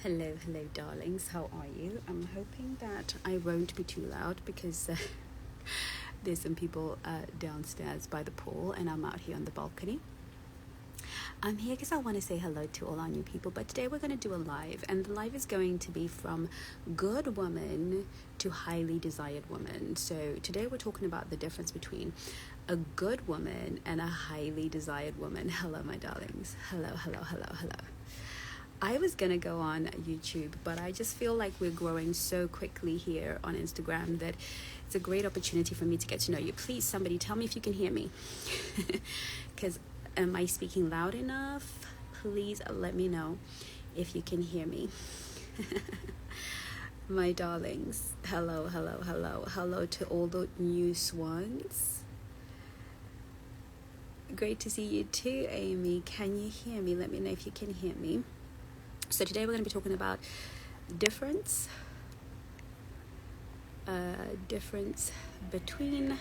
Hello, darlings. How are you? I'm hoping that I won't be too loud because there's some people downstairs by the pool, and I'm out here on the balcony. I'm here because I want to say hello to all our new people, but today we're going to do a live, and the live is going to be from good woman to highly desired woman. So today we're talking about the difference between a good woman and a highly desired woman. Hello, my darlings. Hello. I was gonna go on YouTube, but I just feel like we're growing so quickly here on Instagram that it's a great opportunity for me to get to know you. Please, somebody tell me if you can hear me. Because am I speaking loud enough? Please let me know if you can hear me. My darlings, hello. Hello to all the new swans. Great to see you too, Amy. Can you hear me? Let me know if you can hear me. So today we're going to be talking about difference between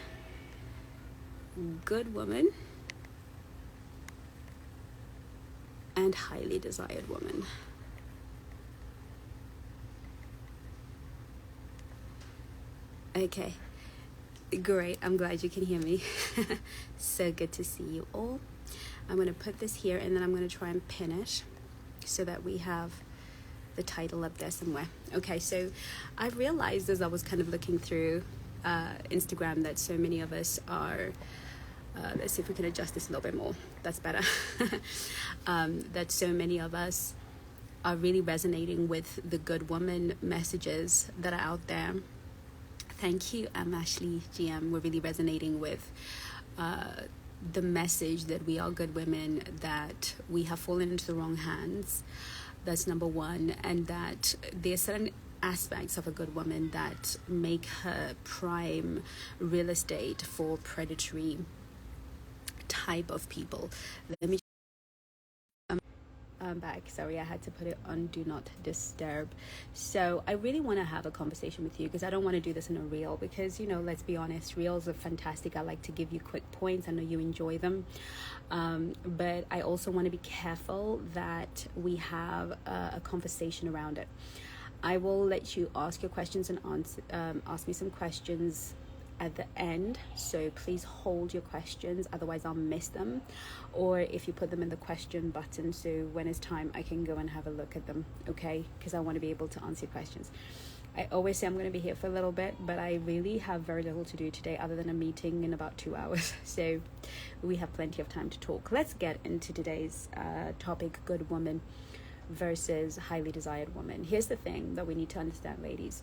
good woman and highly desired woman. Okay, great. I'm glad you can hear me. So good to see you all. I'm going to put this here and then I'm going to try and pin it so that we have the title up there somewhere. Okay, so I realized as I was kind of looking through Instagram that so many of us are let's see if we can adjust this a little bit more. That's better. That so many of us are really resonating with the good woman messages that are out there. Thank you, I'm Ashley GM. We're really resonating with the message that we are good women, that we have fallen into the wrong hands. That's number one. And that there are certain aspects of a good woman that make her prime real estate for predatory type of people. Let me I'm back. Sorry, I had to put it on do not disturb. So I really want to have a conversation with you because I don't want to do this in a reel because, let's be honest, reels are fantastic. I like to give you quick points. I know you enjoy them. But I also want to be careful that we have a conversation around it. I will let you ask your questions and ask me some questions at the end, so please hold your questions, otherwise I'll miss them, or if you put them in the question button, so when it's time I can go and have a look at them, okay? Because I want to be able to answer your questions. I always say I'm going to be here for a little bit, but I really have very little to do today other than a meeting in about 2 hours, so we have plenty of time to talk. Let's get into today's topic, good woman versus highly desired woman. Here's the thing that we need to understand, ladies.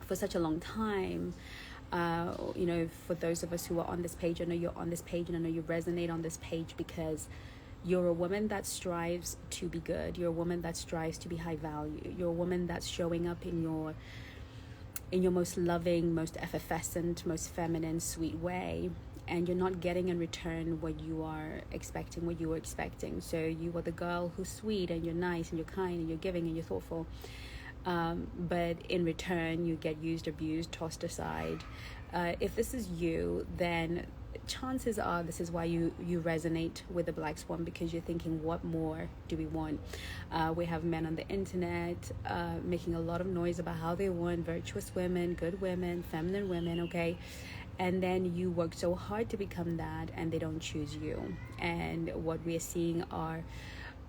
For such a long time, for those of us who are on this page, I know you're on this page and I know you resonate on this page because you're a woman that strives to be good. You're a woman that strives to be high value. You're a woman that's showing up in your most loving, most effervescent, most feminine, sweet way, and you're not getting in return what you are expecting, what you were expecting. So you are the girl who's sweet and you're nice and you're kind and you're giving and you're thoughtful. But in return, you get used, abused, tossed aside. If this is you, then chances are this is why you resonate with the Black Swan, because you're thinking, what more do we want? We have men on the internet making a lot of noise about how they want virtuous women, good women, feminine women, okay? And then you work so hard to become that and they don't choose you. And what we are seeing are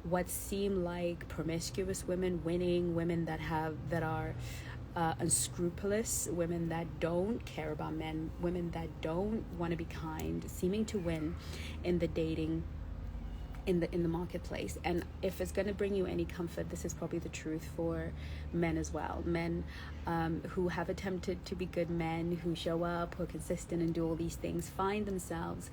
what seem like promiscuous women winning, women that are unscrupulous, women that don't care about men, women that don't want to be kind, seeming to win in the dating, in the marketplace. And if it's going to bring you any comfort, this is probably the truth for men as well. Men who have attempted to be good men, who show up, who are consistent and do all these things, find themselves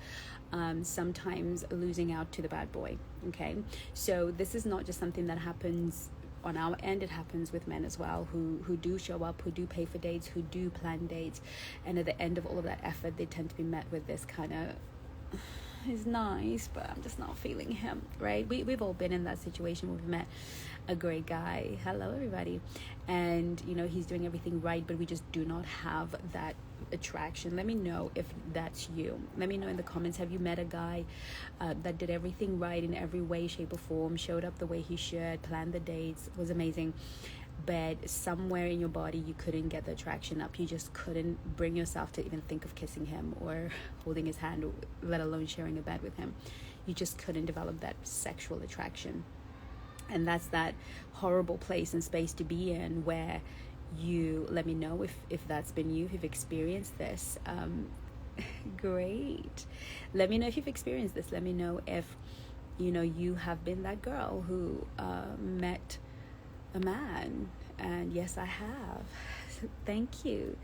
sometimes losing out to the bad boy. Okay, so this is not just something that happens on our end, it happens with men as well, who do show up, who do pay for dates, who do plan dates, and at the end of all of that effort they tend to be met with this kind of he's nice, but I'm just not feeling him, right? We've all been in that situation. We've met a great guy. Hello, everybody. And, he's doing everything right, but we just do not have that attraction. Let me know if that's you. Let me know in the comments. Have you met a guy that did everything right in every way, shape, or form, showed up the way he should, planned the dates, was amazing, but somewhere in your body you couldn't get the attraction up? You just couldn't bring yourself to even think of kissing him or holding his hand, let alone sharing a bed with him. You just couldn't develop that sexual attraction. And that's that horrible place and space to be in, where you let me know if that's been you, if you've experienced this. Great. Let me know if you've experienced this. Let me know if you have been that girl who met a man. And yes, I have. So thank you,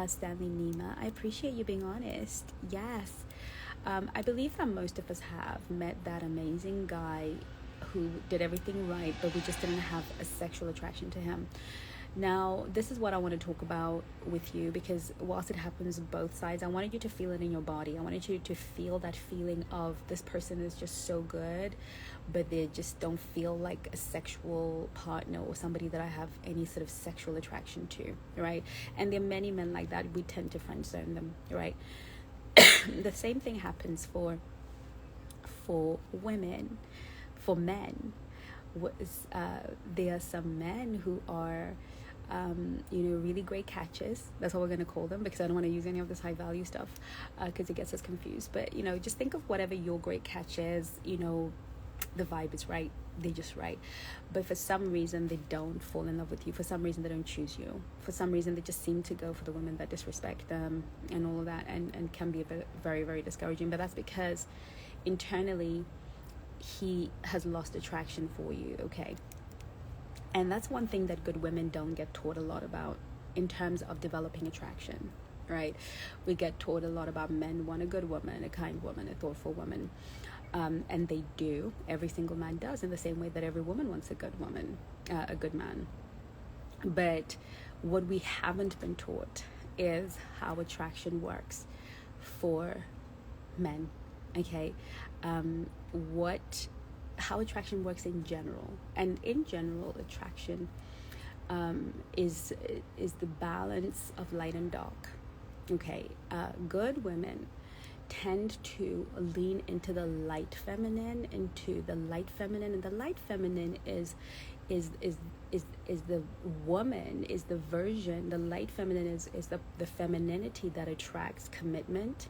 Stanley Nima. I appreciate you being honest. Yes. I believe that most of us have met that amazing guy who did everything right, but we just didn't have a sexual attraction to him. Now, this is what I want to talk about with you, because whilst it happens both sides, I wanted you to feel it in your body. I wanted you to feel that feeling of this person is just so good, but they just don't feel like a sexual partner or somebody that I have any sort of sexual attraction to, right? And there are many men like that. We tend to friend zone them, right? The same thing happens for women, for men. There are some men who are really great catches. That's what we're going to call them, because I don't want to use any of this high value stuff because it gets us confused. But just think of whatever your great catch is. The vibe is right, they're just right, but for some reason they don't fall in love with you. For some reason they don't choose you. For some reason they just seem to go for the women that disrespect them and all of that, and can be very, very discouraging. But that's because internally he has lost attraction for you, okay? And that's one thing that good women don't get taught a lot about in terms of developing attraction, right? We get taught a lot about men want a good woman, a kind woman, a thoughtful woman, and they do. Every single man does, in the same way that every woman wants a good woman, a good man. But what we haven't been taught is how attraction works for men, okay? How attraction works in general. And in general, attraction is the balance of light and dark, okay? Good women tend to lean into the light feminine, and the light feminine is the woman, is the version. The light feminine is the femininity that attracts commitment,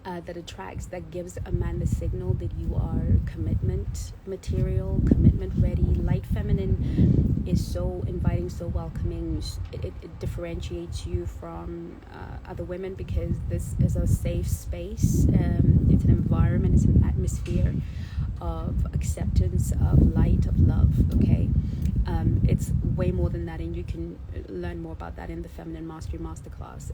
that gives a man the signal that you are commitment material, commitment ready. Light feminine is so inviting, so welcoming. It differentiates you from other women, because this is a safe space. It's an environment, it's an atmosphere of acceptance, of light, of love, okay? It's way more than that, and you can learn more about that in the Feminine Mastery Masterclass.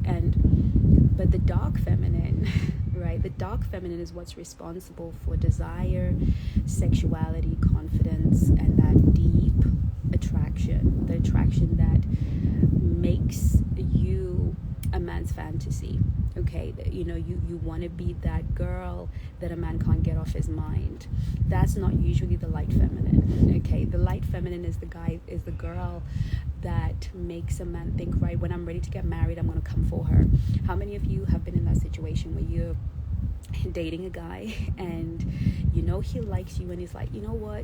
But the dark feminine, right? The dark feminine is what's responsible for desire, sexuality, confidence, and that deep attraction. The attraction that makes you a man's fantasy, okay? You want to be that girl that a man can't get off his mind. That's not usually the light feminine, okay? The light feminine is the girl that makes a man think, right, when I'm ready to get married, I'm going to come for her. How many of you have been in that situation where you're dating a guy and he likes you, and he's like, you know what,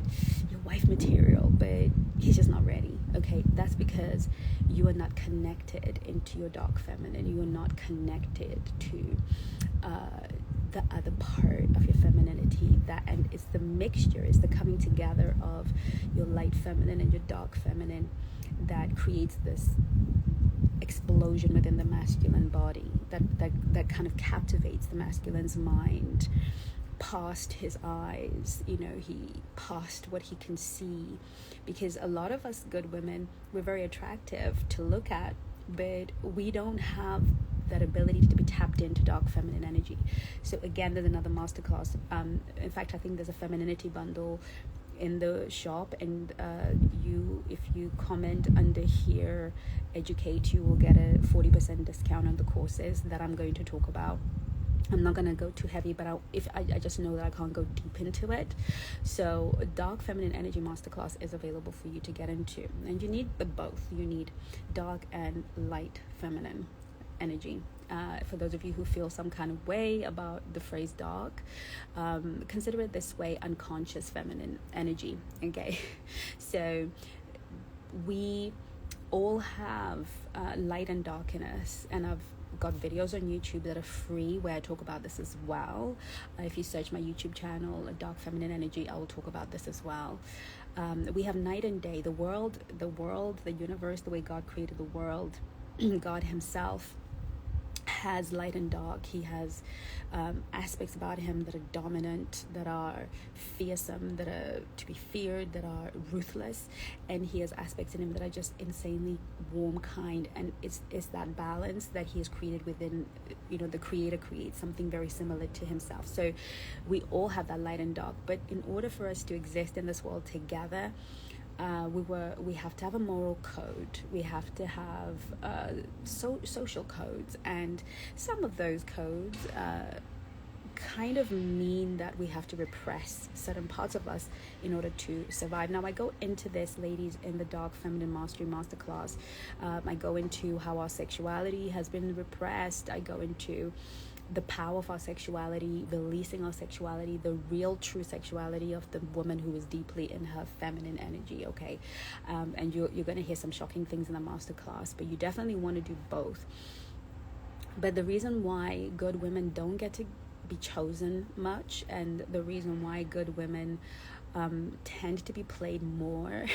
you're wife material, but he's just not ready, okay? That's because you are not connected into your dark feminine. You are not connected to the other part of your femininity, and it's the mixture, it's the coming together of your light feminine and your dark feminine that creates this explosion within the masculine body that kind of captivates the masculine's mind past his eyes, he past what he can see. Because a lot of us good women, we're very attractive to look at, but we don't have that ability to be tapped into dark feminine energy. So again, there's another masterclass. In fact, I think there's a femininity bundle in the shop, and if you comment under here, educate, you will get a 40% discount on the courses that I'm going to talk about. I'm not going to go too heavy, but I just know that I can't go deep into it. So dark feminine energy masterclass is available for you to get into, and you need the both. You need dark and light feminine energy. For those of you who feel some kind of way about the phrase dark, consider it this way: unconscious feminine energy. Okay, so we all have light and dark in us, and I've got videos on YouTube that are free where I talk about this as well. If you search my YouTube channel, Dark Feminine Energy, I will talk about this as well. We have night and day. The world, the universe, the way God created the world, God himself has light and dark. He has aspects about him that are dominant, that are fearsome, that are to be feared, that are ruthless, and he has aspects in him that are just insanely warm, kind, and it's that balance that he has created within, the creator creates something very similar to himself. So we all have that light and dark, but in order for us to exist in this world together, we have to have a moral code. We have to have social codes, and some of those codes kind of mean that we have to repress certain parts of us in order to survive. Now, I go into this, ladies, in the Dark Feminine Mastery Masterclass. I go into how our sexuality has been repressed. I go into the power of our sexuality, releasing our sexuality, the real true sexuality of the woman who is deeply in her feminine energy, okay? And you're going to hear some shocking things in the masterclass, but you definitely want to do both. But the reason why good women don't get to be chosen much, and the reason why good women tend to be played more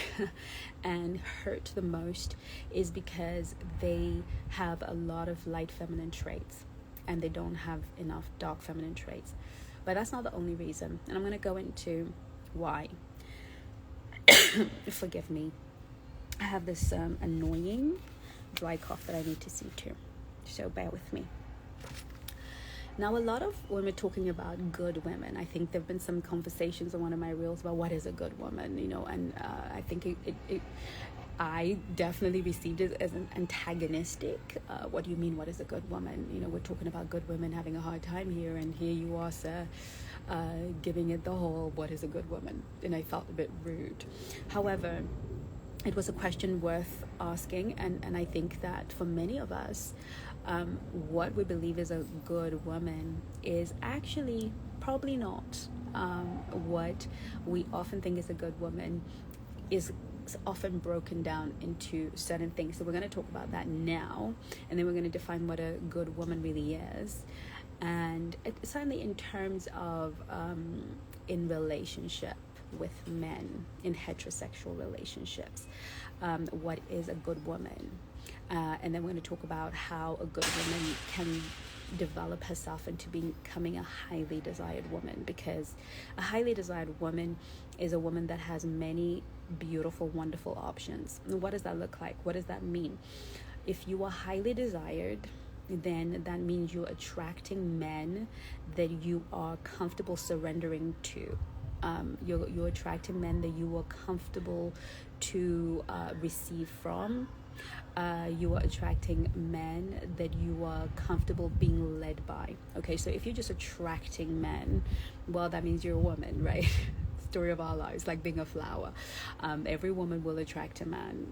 and hurt the most is because they have a lot of light feminine traits, and they don't have enough dark feminine traits. But that's not the only reason, and I'm going to go into why. Forgive me. I have this annoying dry cough that I need to see to, so bear with me. Now, a lot of when we're talking about good women, I think there have been some conversations on one of my reels about what is a good woman, and I think I definitely received it as an antagonistic. What do you mean, what is a good woman? We're talking about good women having a hard time here, and here you are, sir, giving it the whole, what is a good woman? And I felt a bit rude. However, it was a question worth asking, and I think that for many of us, what we believe is a good woman is actually probably not. What we often think is a good woman is often broken down into certain things. So we're going to talk about that now, and then we're going to define what a good woman really is. And certainly in terms of in relationship with men, in heterosexual relationships, what is a good woman? And then we're going to talk about how a good woman can develop herself into becoming a highly desired woman, because a highly desired woman is a woman that has many beautiful, wonderful options. And what does that look like? What does that mean? If you are highly desired, then that means you're attracting men that you are comfortable surrendering to. You're attracting men that you are comfortable to receive from. You are attracting men that you are comfortable being led by. Okay, so if you're just attracting men, well, that means you're a woman, right? Story of our lives, like being a flower. Every woman will attract a man,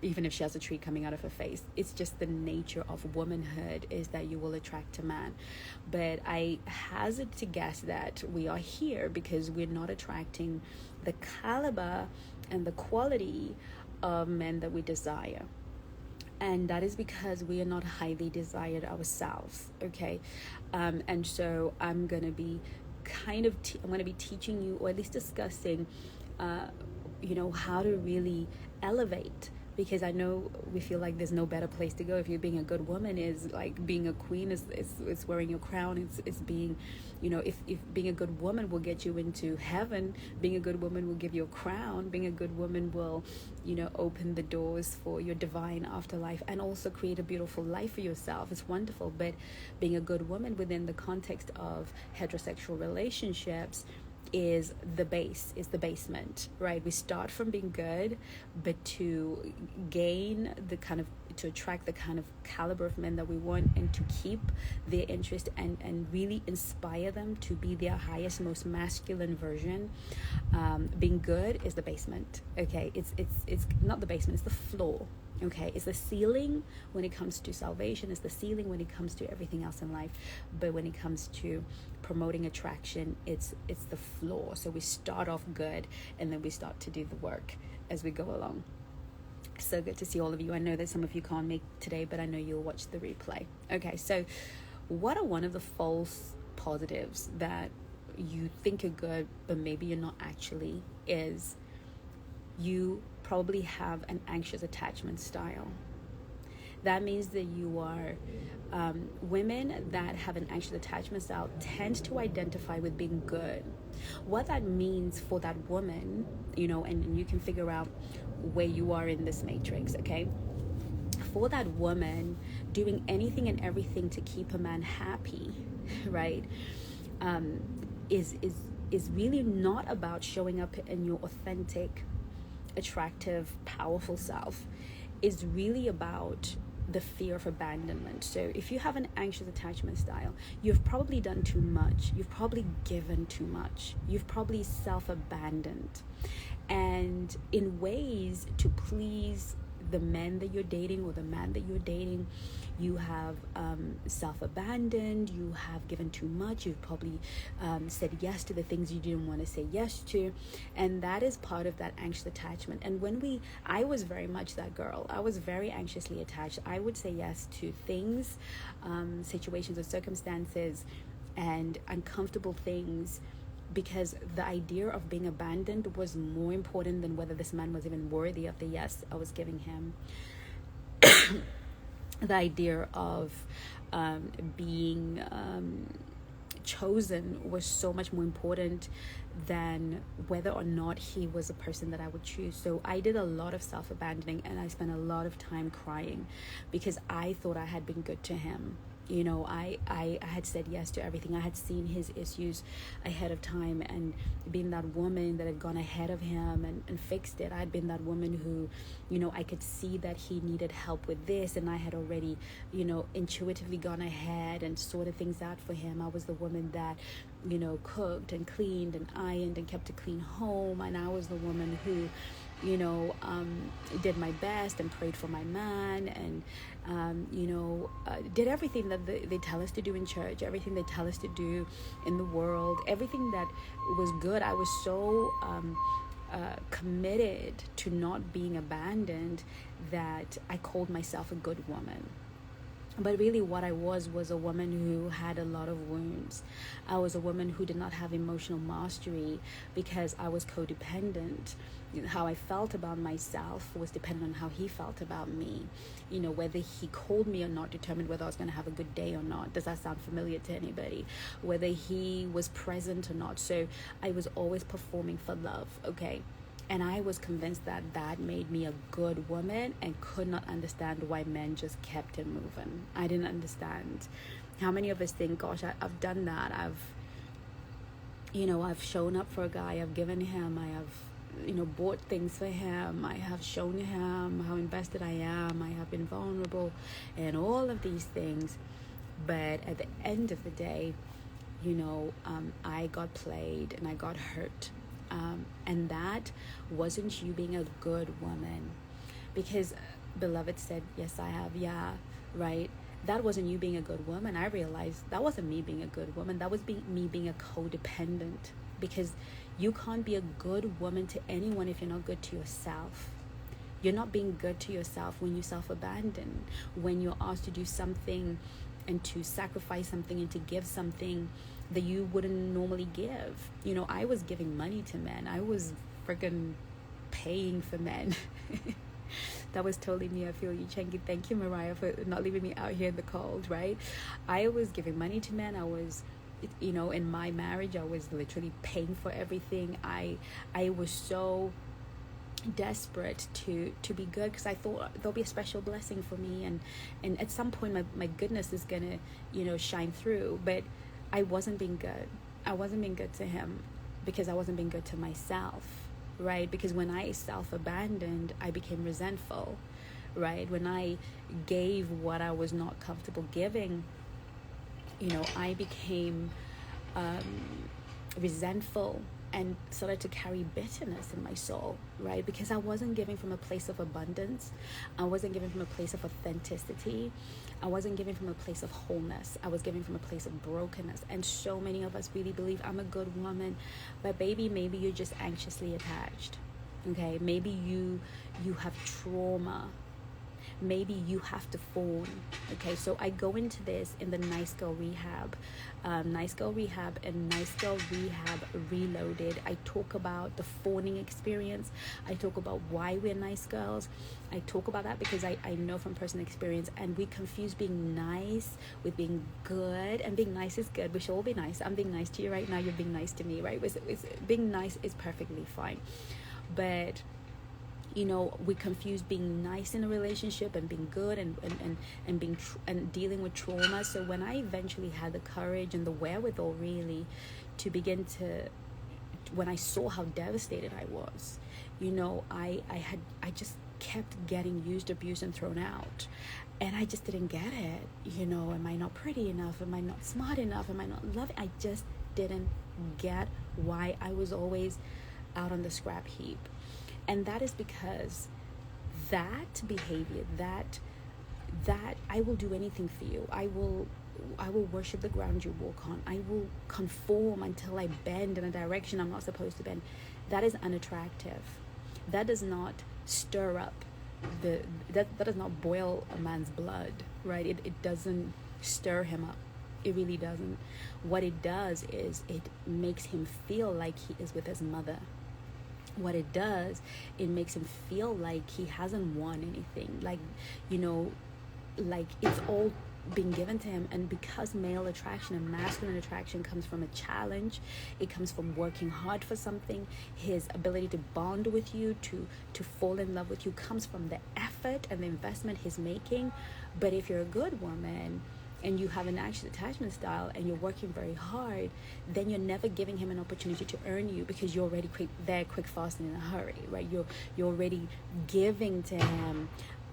even if she has a tree coming out of her face. It's just the nature of womanhood, is that you will attract a man. But I hazard to guess that we are here because we're not attracting the caliber and the quality of men that we desire. And that is because we are not highly desired ourselves, okay? And so I'm going to be teaching you, or at least discussing, how to really elevate. Because I know we feel like there's no better place to go. If you're being a good woman, is like being a queen, is wearing your crown. It's being, if being a good woman will get you into heaven, being a good woman will give you a crown. Being a good woman will, open the doors for your divine afterlife and also create a beautiful life for yourself. It's wonderful. But being a good woman within the context of heterosexual relationships is the base, is the basement, right? We start from being good, but to gain the kind of, to attract the kind of caliber of men that we want, and to keep their interest, and really inspire them to be their highest, most masculine version, being good is the basement. Okay, it's not the basement, it's the floor. Okay, it's the ceiling when it comes to salvation, it's the ceiling when it comes to everything else in life, but when it comes to promoting attraction, it's the floor. So we start off good, and then we start to do the work as we go along. So good to see all of you. I know that some of you can't make today, but I know you'll watch the replay. Okay, so what are one of the false positives that you think you're good, but maybe you're not actually, is you probably have an anxious attachment style. That means that you are, women that have an anxious attachment style tend to identify with being good. What that means for that woman, and you can figure out where you are in this matrix, okay? For that woman, doing anything and everything to keep a man happy, right, is really not about showing up in your authentic, attractive, powerful self. Is really about the fear of abandonment. So if you have an anxious attachment style, you've probably done too much, you've probably given too much, you've probably self-abandoned, and in ways to please the men that you're dating, or the man that you're dating, you have self-abandoned, you have given too much, you've probably said yes to the things you didn't want to say yes to, and that is part of that anxious attachment. And I was very much that girl. I was very anxiously attached. I would say yes to things, situations or circumstances, and uncomfortable things, because the idea of being abandoned was more important than whether this man was even worthy of the yes I was giving him. The idea of being chosen was so much more important than whether or not he was a person that I would choose. So I did a lot of self-abandoning, and I spent a lot of time crying because I thought I had been good to him. I had said yes to everything. I had seen his issues ahead of time, and being that woman that had gone ahead of him and fixed it. I had been that woman who, I could see that he needed help with this, and I had already, intuitively gone ahead and sorted things out for him. I was the woman that, cooked and cleaned and ironed and kept a clean home, and I was the woman who, did my best and prayed for my man, and did everything that they tell us to do in church, everything they tell us to do in the world, everything that was good. I was so committed to not being abandoned that I called myself a good woman. But really what I was a woman who had a lot of wounds. I was a woman who did not have emotional mastery because I was codependent. How I felt about myself was dependent on how he felt about me. Whether he called me or not determined whether I was going to have a good day or not. Does that sound familiar to anybody? Whether he was present or not. So I was always performing for love, okay? And I was convinced that made me a good woman, and could not understand why men just kept it moving. I didn't understand. How many of us think, gosh, I've done that. I've shown up for a guy. I've given him. I have, bought things for him. I have shown him how invested I am. I have been vulnerable and all of these things. But at the end of the day, I got played and I got hurt. And that wasn't you being a good woman, because beloved said, yes, I have. Yeah, right. That wasn't you being a good woman. I realized that wasn't me being a good woman. That was me being a codependent, because you can't be a good woman to anyone if you're not good to yourself. You're not being good to yourself when you self-abandon, when you're asked to do something and to sacrifice something and to give something that you wouldn't normally give. I was giving money to men. I was freaking paying for men. That was totally me. I feel you, Chengi. Thank you, Mariah, for not leaving me out here in the cold, right? I was giving money to men. I was, in my marriage, I was literally paying for everything. I was so desperate to be good, because I thought there'll be a special blessing for me, and at some point my goodness is gonna shine through. But I wasn't being good. I wasn't being good to him, because I wasn't being good to myself, right? Because when I self-abandoned, I became resentful, right? When I gave what I was not comfortable giving, I became resentful and started to carry bitterness in my soul, right? Because I wasn't giving from a place of abundance. I wasn't giving from a place of authenticity. I wasn't giving from a place of wholeness. I was giving from a place of brokenness. And so many of us really believe I'm a good woman, but baby, maybe you're just anxiously attached. Okay, maybe you have trauma. Maybe you have to fawn. Okay, so I go into this in the Nice Girl Rehab, Nice Girl Rehab and Nice Girl Rehab Reloaded. I talk about the fawning experience. I talk about why we're nice girls. I talk about that because I know from personal experience, and we confuse being nice with being good. And being nice is good. We should all be nice. I'm being nice to you right now. You're being nice to me, right? Being nice is perfectly fine, but we confuse being nice in a relationship and being good and being and dealing with trauma. So when I eventually had the courage and the wherewithal really to begin to, when I saw how devastated I was, I just kept getting used, abused, and thrown out. And I just didn't get it. Am I not pretty enough? Am I not smart enough? Am I not loving? I just didn't get why I was always out on the scrap heap. And that is because that behavior, that I will do anything for you. I will worship the ground you walk on. I will conform until I bend in a direction I'm not supposed to bend. That is unattractive. That does not stir up that does not boil a man's blood, right? It doesn't stir him up. It really doesn't. What it does is it makes him feel like he is with his mother. What it does, it makes him feel like he hasn't won anything, like it's all being given to him. And because male attraction and masculine attraction comes from a challenge, it comes from working hard for something. His ability to bond with you, to fall in love with you, comes from the effort and the investment he's making. But if you're a good woman and you have an anxious attachment style and you're working very hard, then you're never giving him an opportunity to earn you, because you're already quick, fast, and in a hurry, right? You're already giving to him,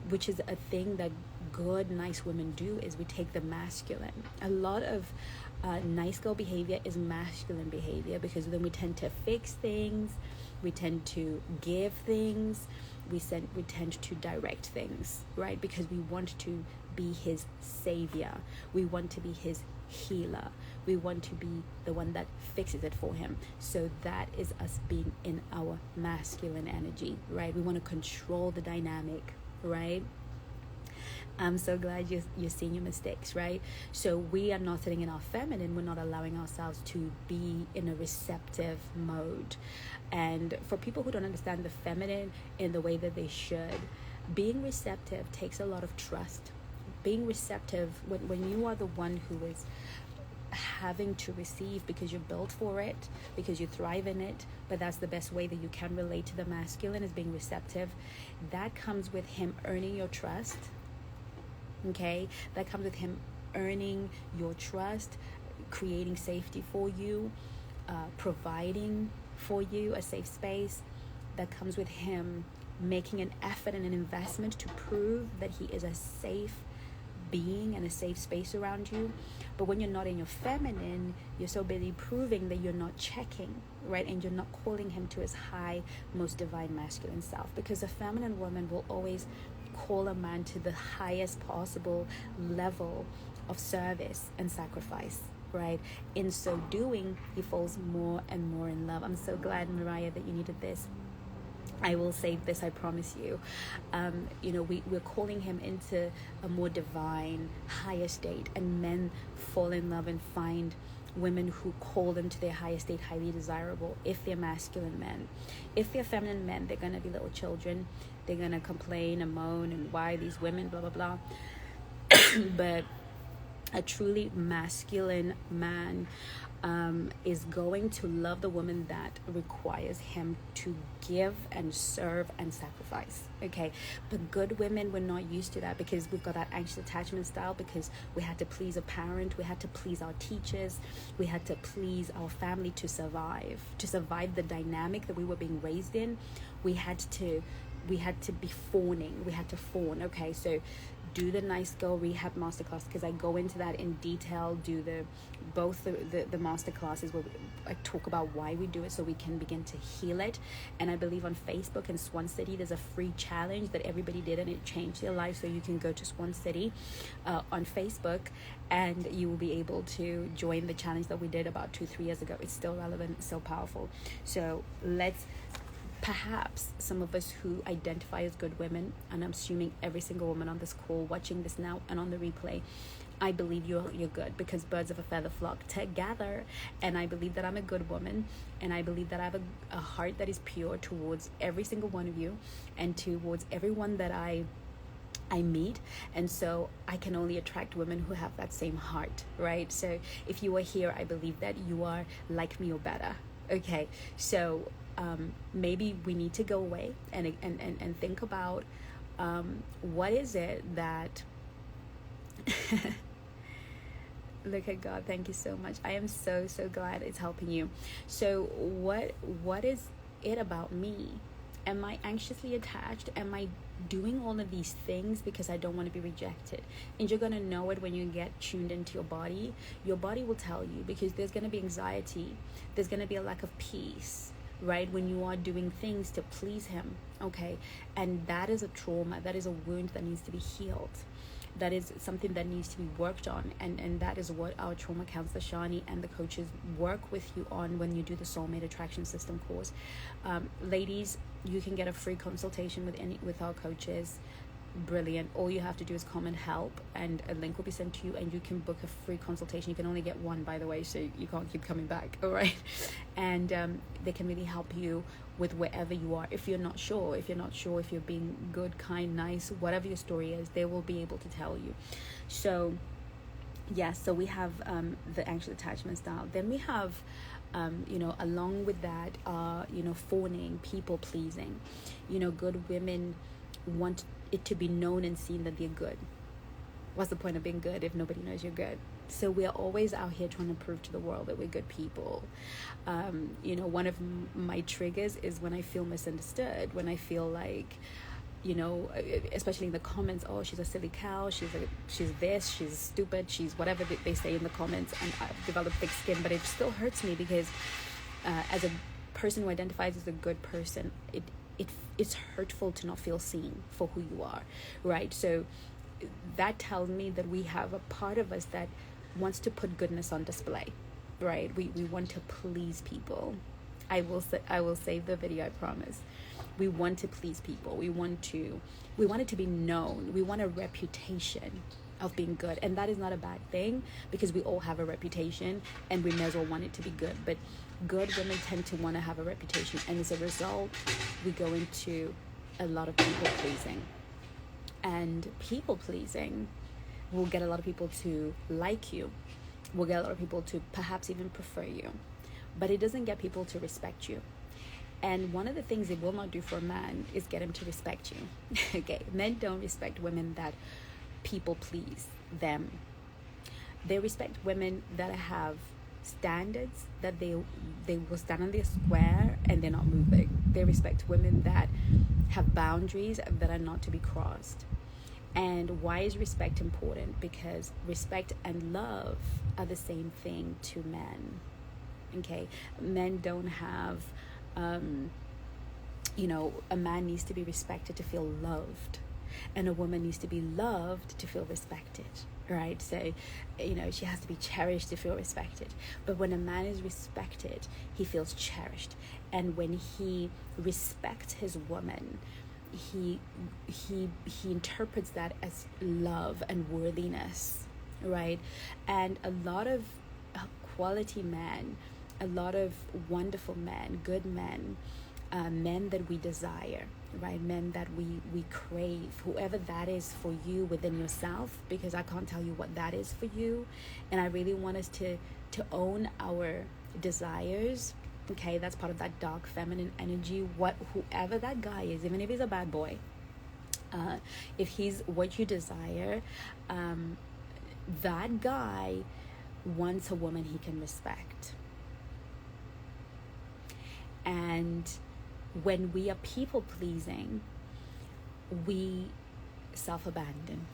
which is a thing that good, nice women do, is we take the masculine. A lot of nice girl behavior is masculine behavior, because then we tend to fix things, we tend to give things, we tend to direct things, right? Because we want to be his savior, we want to be his healer, we want to be the one that fixes it for him. So that is us being in our masculine energy, right? We want to control the dynamic, right? I'm so glad you're seeing your mistakes, right? So we are not sitting in our feminine. We're not allowing ourselves to be in a receptive mode. And for people who don't understand the feminine in the way that they should, being receptive takes a lot of trust. Being receptive, when you are the one who is having to receive because you're built for it, because you thrive in it, but that's the best way that you can relate to the masculine, is being receptive. That comes with him earning your trust. Okay, that comes with him earning your trust, creating safety for you, providing for you a safe space. That comes with him making an effort and an investment to prove that he is a safe being and a safe space around you. But when you're not in your feminine, you're so busy proving that you're not checking, right? And you're not calling him to his high, most divine masculine self, because a feminine woman will always call a man to the highest possible level of service and sacrifice, right? In so doing, he falls more and more in love. I'm so glad, Mariah, that you needed this. I will say this, I promise you. We're calling him into a more divine, higher state, and men fall in love and find women who call them to their highest state highly desirable if they're masculine men. If they're feminine men, they're going to be little children. They're going to complain and moan and why these women, blah, blah, blah. But a truly masculine man is going to love the woman that requires him to give and serve and sacrifice. Okay, but good women, we're not used to that because we've got that anxious attachment style, because we had to please a parent, we had to please our teachers, we had to please our family to survive the dynamic that we were being raised in. We had to be fawning, we had to fawn. Okay, so do the Nice Girl Rehab masterclass, because I go into that in detail. Do both the masterclasses where I talk about why we do it, so we can begin to heal it. And I believe on Facebook in Swan City there's a free challenge that everybody did and it changed their life. So you can go to Swan City on Facebook and you will be able to join the challenge that we did about 2-3 years ago. It's still relevant, so powerful. So perhaps some of us who identify as good women, and I'm assuming every single woman on this call watching this now and on the replay, I believe you're good, because birds of a feather flock together. And I believe that I'm a good woman, and I believe that I have a heart that is pure towards every single one of you and towards everyone that I meet. And so I can only attract women who have that same heart, right? So if you are here, I believe that you are like me or better. Okay, so maybe we need to go away and think about what is it that look at God, thank you so much. I am so glad it's helping you. So what is it about me? Am I anxiously attached? Am I doing all of these things because I don't want to be rejected? And you're going to know it when you get tuned into your body. Your body will tell you, because there's going to be anxiety. There's going to be a lack of peace, right? When you are doing things to please him, okay? And that is a trauma. That is a wound that needs to be healed. That is something that needs to be worked on. And that is what our trauma counselor, Shani, and the coaches work with you on when you do the Soulmate Attraction System course. Ladies, you can get a free consultation with our coaches. Brilliant. All you have to do is comment help, and a link will be sent to you, and you can book a free consultation. You can only get one, by the way, so you can't keep coming back. All right. And they can really help you with wherever you are. If you're not sure if you're being good, kind, nice, whatever your story is, they will be able to tell you. So yes, so we have the anxious attachment style. Then we have along with that fawning, people pleasing. Good women want it to be known and seen that they're good. What's the point of being good if nobody knows you're good? So we're always out here trying to prove to the world that we're good people. One of my triggers is when I feel misunderstood, when I feel like, especially in the comments, oh, she's a silly cow, she's this, she's stupid, she's whatever they say in the comments, and I've developed thick skin. But it still hurts me, because as a person who identifies as a good person, it's hurtful to not feel seen for who you are, right? So that tells me that we have a part of us that wants to put goodness on display, right? We want to please people. I will save the video, I promise. We want to please people. We want it to be known. We want a reputation of being good, and that is not a bad thing, because we all have a reputation and we may as well want it to be good. But good women tend to want to have a reputation, and as a result we go into a lot of people pleasing, and people pleasing will get a lot of people to like you, will get a lot of people to perhaps even prefer you, but it doesn't get people to respect you. And one of the things it will not do for a man is get him to respect you. Okay, men don't respect women that people please them. They respect women that have standards, that they will stand on their square and they're not moving. They respect women that have boundaries that are not to be crossed. And why is respect important? Because respect and love are the same thing to men. Okay, men don't have a man needs to be respected to feel loved, and a woman needs to be loved to feel respected, right? So she has to be cherished to feel respected. But when a man is respected, he feels cherished. And when he respects his woman, he interprets that as love and worthiness, right? And a lot of quality men, a lot of wonderful men, good men, men that we desire, right? Men that we crave, whoever that is for you within yourself, because I can't tell you what that is for you. And I really want us to own our desires. Okay, that's part of that dark feminine energy. Whoever that guy is, even if he's a bad boy, if he's what you desire, that guy wants a woman he can respect. And when we are people pleasing, we self-abandon.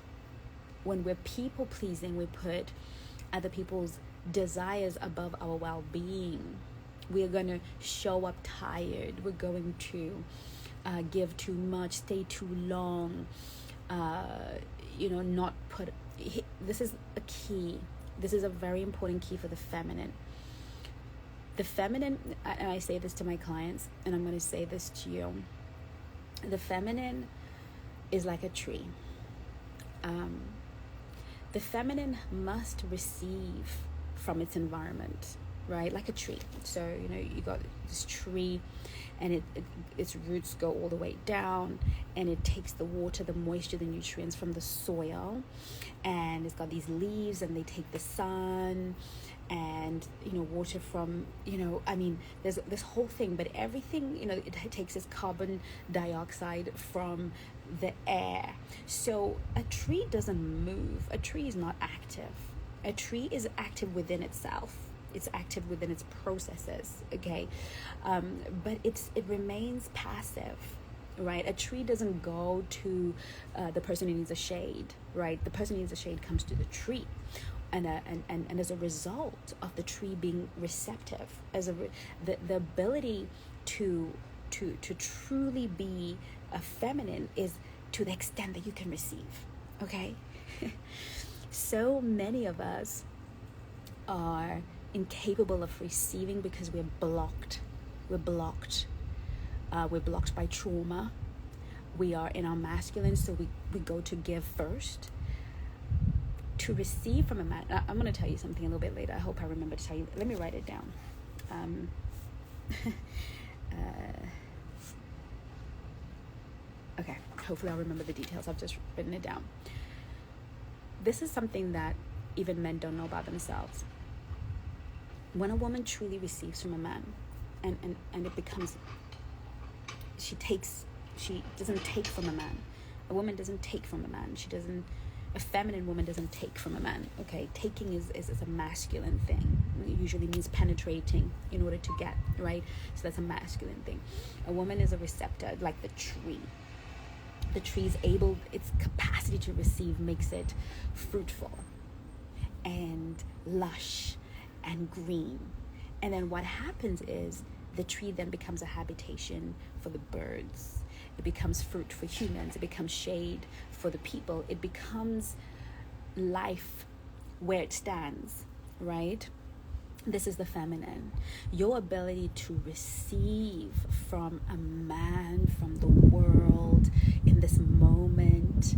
When we're people pleasing, we put other people's desires above our well-being. We're going to show up tired. We're going to give too much, stay too long, not put... This is a key. This is a very important key for the feminine. The feminine, and I say this to my clients, and I'm going to say this to you. The feminine is like a tree. The feminine must receive from its environment, right? Like a tree. So, you got this tree, and its roots go all the way down, and it takes the water, the moisture, the nutrients from the soil, and it's got these leaves, and they take the sun, and water from there's this whole thing, but everything it takes this carbon dioxide from the air. So a tree doesn't move. A tree is not active. A tree is active within itself. It's active within its processes, okay? But it remains passive, right? A tree doesn't go to the person who needs a shade, right? The person who needs a shade comes to the tree. And as a result of the tree being receptive, the ability to truly be a feminine is to the extent that you can receive, okay? So many of us are incapable of receiving because we're blocked. We're blocked by trauma. We are in our masculine, so we go to give first. To receive from a man, I'm going to tell you something a little bit later. I hope I remember to tell you. Let me write it down. Okay, hopefully I'll remember the details. I've just written it down. This is something that even men don't know about themselves. When a woman truly receives from a man, and it becomes, she doesn't take from a man. A woman doesn't take from a man. A feminine woman doesn't take from a man, okay? Taking is a masculine thing. It usually means penetrating in order to get, right? So that's a masculine thing. A woman is a receptor, like the tree. The tree's its capacity to receive makes it fruitful and lush and green. And then what happens is the tree then becomes a habitation for the birds. It becomes fruit for humans. It becomes shade for the people. It becomes life where it stands, right? This is the feminine. Your ability to receive from a man, from the world, in this moment,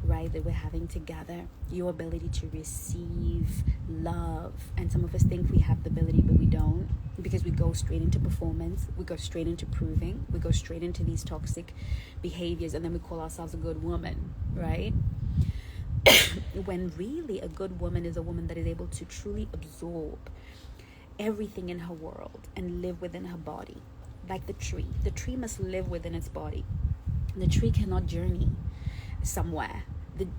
right, that we're having together. Your ability to receive love. And some of us think we have the ability, but we don't, because we go straight into performance. We go straight into proving. We go straight into these toxic behaviors, and then we call ourselves a good woman, right? When really a good woman is a woman that is able to truly absorb everything in her world and live within her body. Like the tree. The tree must live within its body. The tree cannot journey somewhere.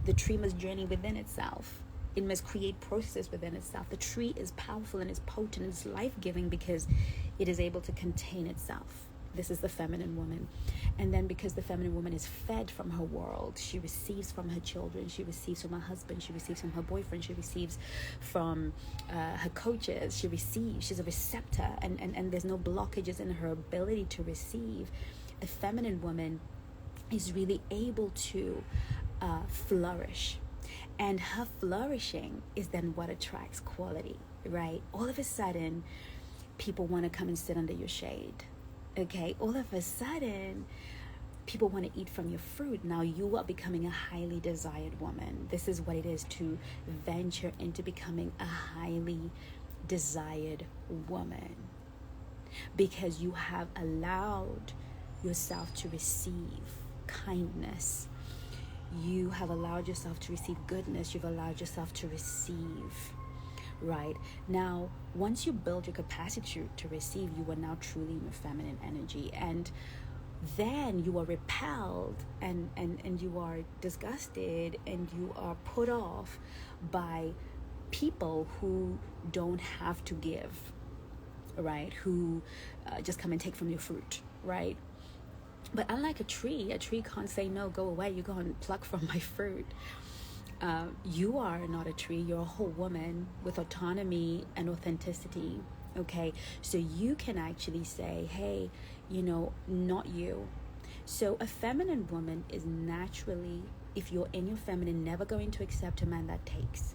The tree must journey within itself. It must create processes within itself. The tree is powerful and is potent and is life-giving because it is able to contain itself. This is the feminine woman. And then because the feminine woman is fed from her world, she receives from her children, she receives from her husband, she receives from her boyfriend, she receives from her coaches, she's a receptor, and there's no blockages in her ability to receive. A feminine woman is really able to flourish. And her flourishing is then what attracts quality, right? All of a sudden, people want to come and sit under your shade. Okay, all of a sudden, people want to eat from your fruit. Now you are becoming a highly desired woman. This is what it is to venture into becoming a highly desired woman. Because you have allowed yourself to receive kindness. You have allowed yourself to receive goodness. You've allowed yourself to receive. Right now, once you build your capacity to receive, you are now truly in your feminine energy, and then you are repelled and you are disgusted and you are put off by people who don't have to give, right? Who just come and take from your fruit, right? But unlike a tree can't say no, go away, you go and pluck from my fruit. You are not a tree, you're a whole woman with autonomy and authenticity. Okay, so you can actually say, hey, not you. So a feminine woman is naturally, if you're in your feminine, never going to accept a man that takes.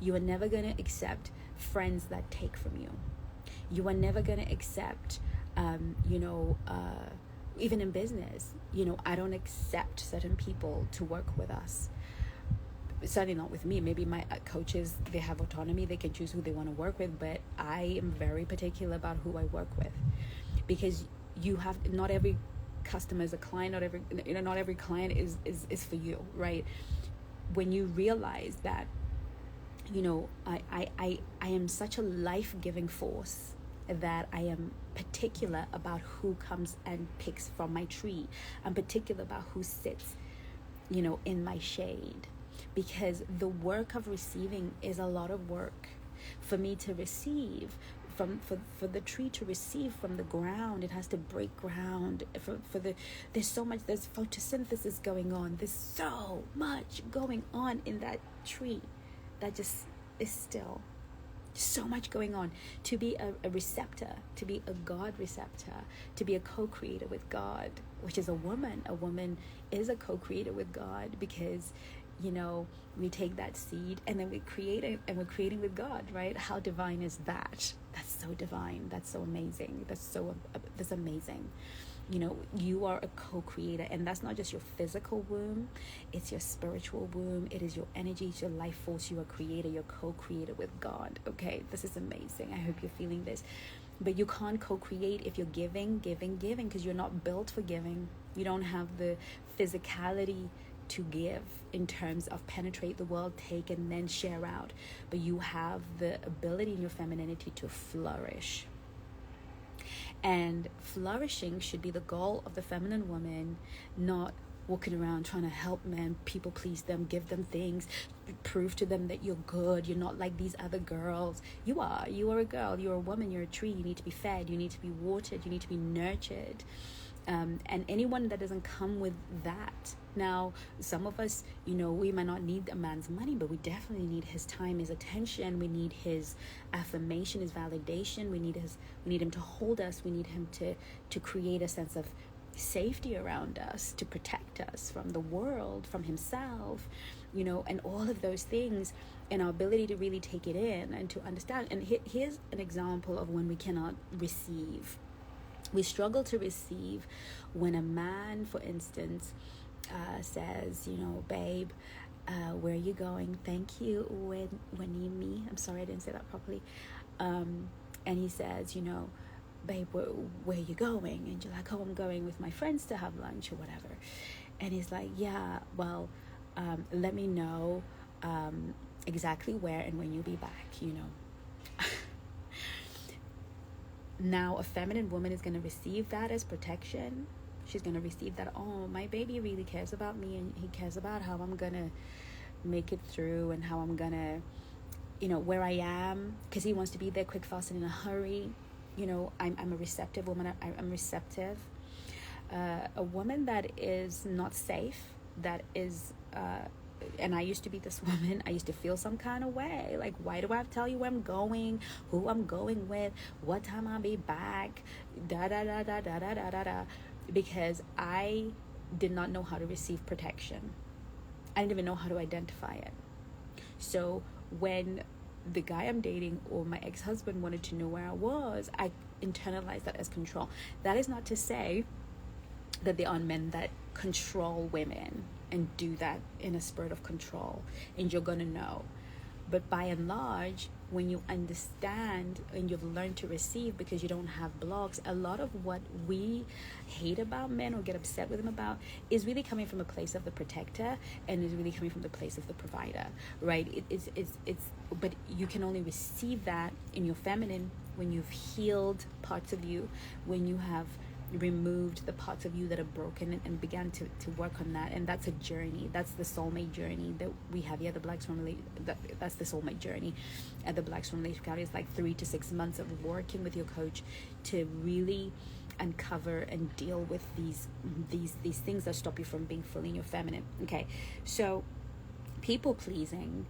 You are never going to accept friends that take from you. You are never going to accept, even in business, I don't accept certain people to work with us. Certainly not with me. Maybe my coaches, they have autonomy, they can choose who they want to work with, but I am very particular about who I work with, because not every customer is a client, not every client is for you, right? When you realize that I am such a life-giving force that I am particular about who comes and picks from my tree. I'm particular about who sits in my shade, because the work of receiving is a lot of work. For me to receive, for the tree to receive from the ground, it has to break ground. There's so much, there's photosynthesis going on. There's so much going on in that tree that just is still. So much going on. To be a receptor, to be a God receptor, to be a co-creator with God, which is a woman. A woman is a co-creator with God, because we take that seed and then we create it, and we're creating with God, right? How divine is that? That's so divine. That's so amazing. That's amazing. You are a co-creator, and that's not just your physical womb, it's your spiritual womb. It is your energy, it's your life force. You are a creator, you're co-creator with God. Okay, this is amazing. I hope you're feeling this. But you can't co-create if you're giving, because you're not built for giving. You don't have the physicality to give in terms of penetrate the world, take, and then share out. But you have the ability in your femininity to flourish. And flourishing should be the goal of the feminine woman, not walking around trying to help men, people please them, give them things, prove to them that you're good, you're not like these other girls. You are a girl, you're a woman, you're a tree. You need to be fed, you need to be watered, you need to be nurtured. And anyone that doesn't come with that. Now, some of us, we might not need a man's money, but we definitely need his time, his attention. We need his affirmation, his validation. We need him to hold us. We need him to create a sense of safety around us, to protect us from the world, from himself, and all of those things, and our ability to really take it in and to understand. And here's an example of when we cannot receive. We struggle to receive when a man, for instance, says, babe, where are you going? Thank you, when you me. I'm sorry, I didn't say that properly. And he says, babe, where are you going? And you're like, oh, I'm going with my friends to have lunch or whatever. And he's like, yeah, well, let me know exactly where and when you'll be back, Now, a feminine woman is going to receive that as protection. She's going to receive that, oh, my baby really cares about me, and he cares about how I'm going to make it through, and how I'm going to, where I am, because he wants to be there quick, fast, and in a hurry. I'm a receptive woman. I'm receptive. A woman that is not safe, that is... and I used to be this woman. I used to feel some kind of way. Like, why do I have to tell you where I'm going, who I'm going with, what time I'll be back, because I did not know how to receive protection. I didn't even know how to identify it. So when the guy I'm dating or my ex-husband wanted to know where I was, I internalized that as control. That is not to say that there are men that control women and do that in a spirit of control, and you're gonna know. But by and large, when you understand and you've learned to receive because you don't have blocks, a lot of what we hate about men or get upset with them about is really coming from a place of the protector, and is really coming from the place of the provider, right? But you can only receive that in your feminine when you've healed parts of you, when you have removed the parts of you that are broken, and began to work on that. And that's a journey. That's the soulmate journey that we have here at the Black Swan that's the soulmate journey at the Black Swan Relationship Academy. It's like 3 to 6 months of working with your coach to really uncover and deal with these things that stop you from being fully in your feminine. Okay, so people pleasing,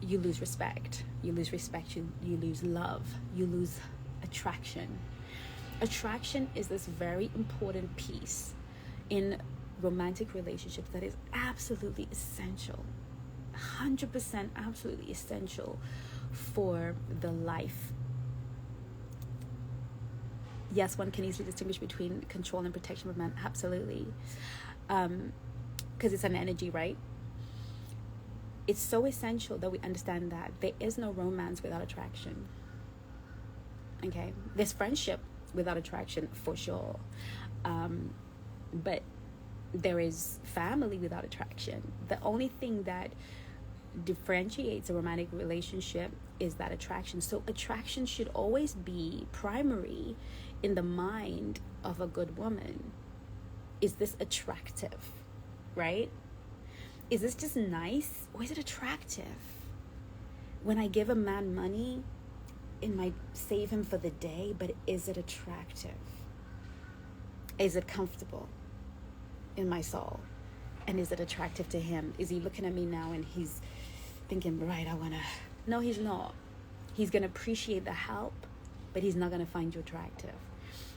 you lose respect, you lose love, you lose attraction. Attraction is this very important piece in romantic relationships that is absolutely essential, 100% absolutely essential for the life. Yes, one can easily distinguish between control and protection of men, absolutely, because it's an energy, right? It's so essential that we understand that there is no romance without attraction. Okay, there's friendship without attraction for sure, but there is family without attraction. The only thing that differentiates a romantic relationship is that attraction. So attraction should always be primary in the mind of a good woman. Is this attractive, right? Is this just nice, or is it attractive? When I give a man money, it might save him for the day, but is it attractive? Is it comfortable in my soul? And is it attractive to him? Is he looking at me now and he's thinking, right, no, he's not. He's going to appreciate the help, but he's not going to find you attractive.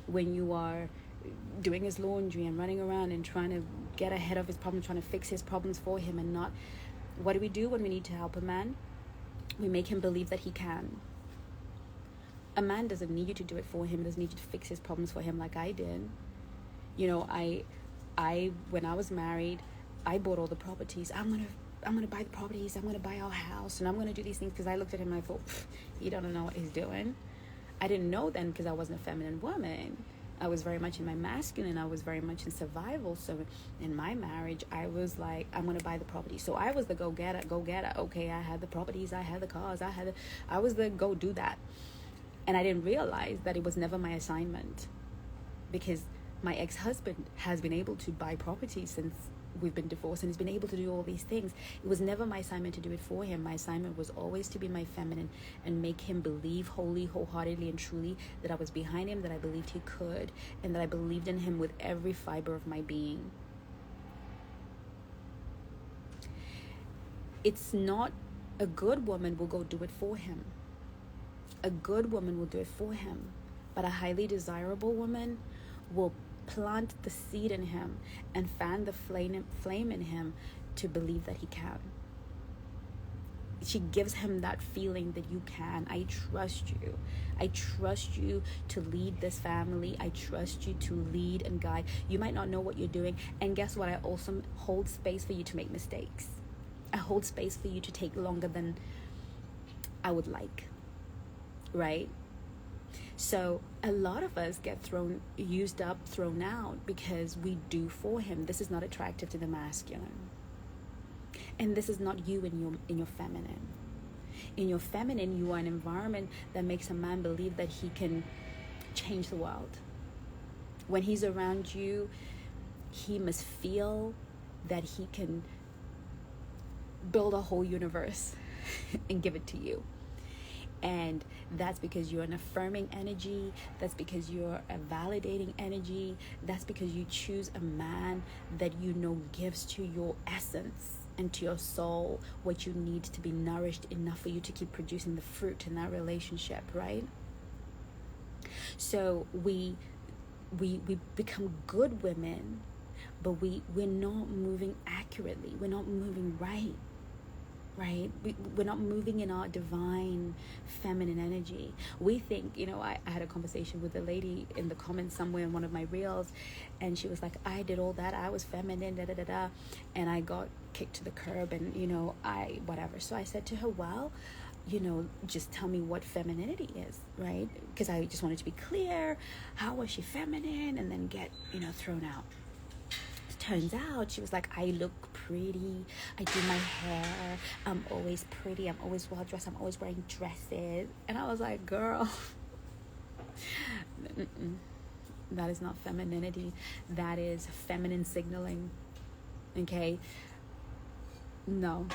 When you are doing his laundry and running around and trying to get ahead of his problems, trying to fix his problems for him, and not, what do we do when we need to help a man? We make him believe that he can. A man doesn't need you to do it for him. He doesn't need you to fix his problems for him like I did. You know, I when I was married, I bought all the properties. I'm gonna buy the properties. I'm gonna buy our house, and I'm gonna do these things because I looked at him and I thought, he don't know what he's doing. I didn't know then because I wasn't a feminine woman. I was very much in my masculine. I was very much in survival. So in my marriage, I was like, I'm gonna buy the property. So I was the go getter. Okay, I had the properties. I had the cars. I was the go do that. And I didn't realize that it was never my assignment, because my ex-husband has been able to buy property since we've been divorced, and he's been able to do all these things. It was never my assignment to do it for him. My assignment was always to be my feminine and make him believe wholeheartedly and truly that I was behind him, that I believed he could, and that I believed in him with every fiber of my being. It's not a good woman will go do it for him. A good woman will do it for him, but a highly desirable woman will plant the seed in him and fan the flame in him to believe that he can. She gives him that feeling that you can. I trust you. I trust you to lead this family. I trust you to lead and guide. You might not know what you're doing, and guess what? I also hold space for you to make mistakes. I hold space for you to take longer than I would like. Right? So a lot of us get used up, thrown out because we do for him. This is not attractive to the masculine. And this is not you in your feminine. In your feminine, you are an environment that makes a man believe that he can change the world. When he's around you, he must feel that he can build a whole universe and give it to you. And that's because you're an affirming energy. That's because you're a validating energy. That's because you choose a man that you know gives to your essence and to your soul what you need to be nourished enough for you to keep producing the fruit in that relationship, right? So we become good women, but we're not moving accurately. We're not moving right. right? We're not moving in our divine feminine energy. We think, I had a conversation with a lady in the comments somewhere in one of my reels, and she was like, I did all that, I was feminine, da da da da, and I got kicked to the curb, and I whatever. So I said to her, well, just tell me what femininity is, right? Because I just wanted to be clear. How was she feminine? And then get thrown out. Turns out she was like, I look pretty, I do my hair, I'm always pretty, I'm always well dressed, I'm always wearing dresses. And I was like, girl, that is not femininity. That is feminine signaling. Okay? No.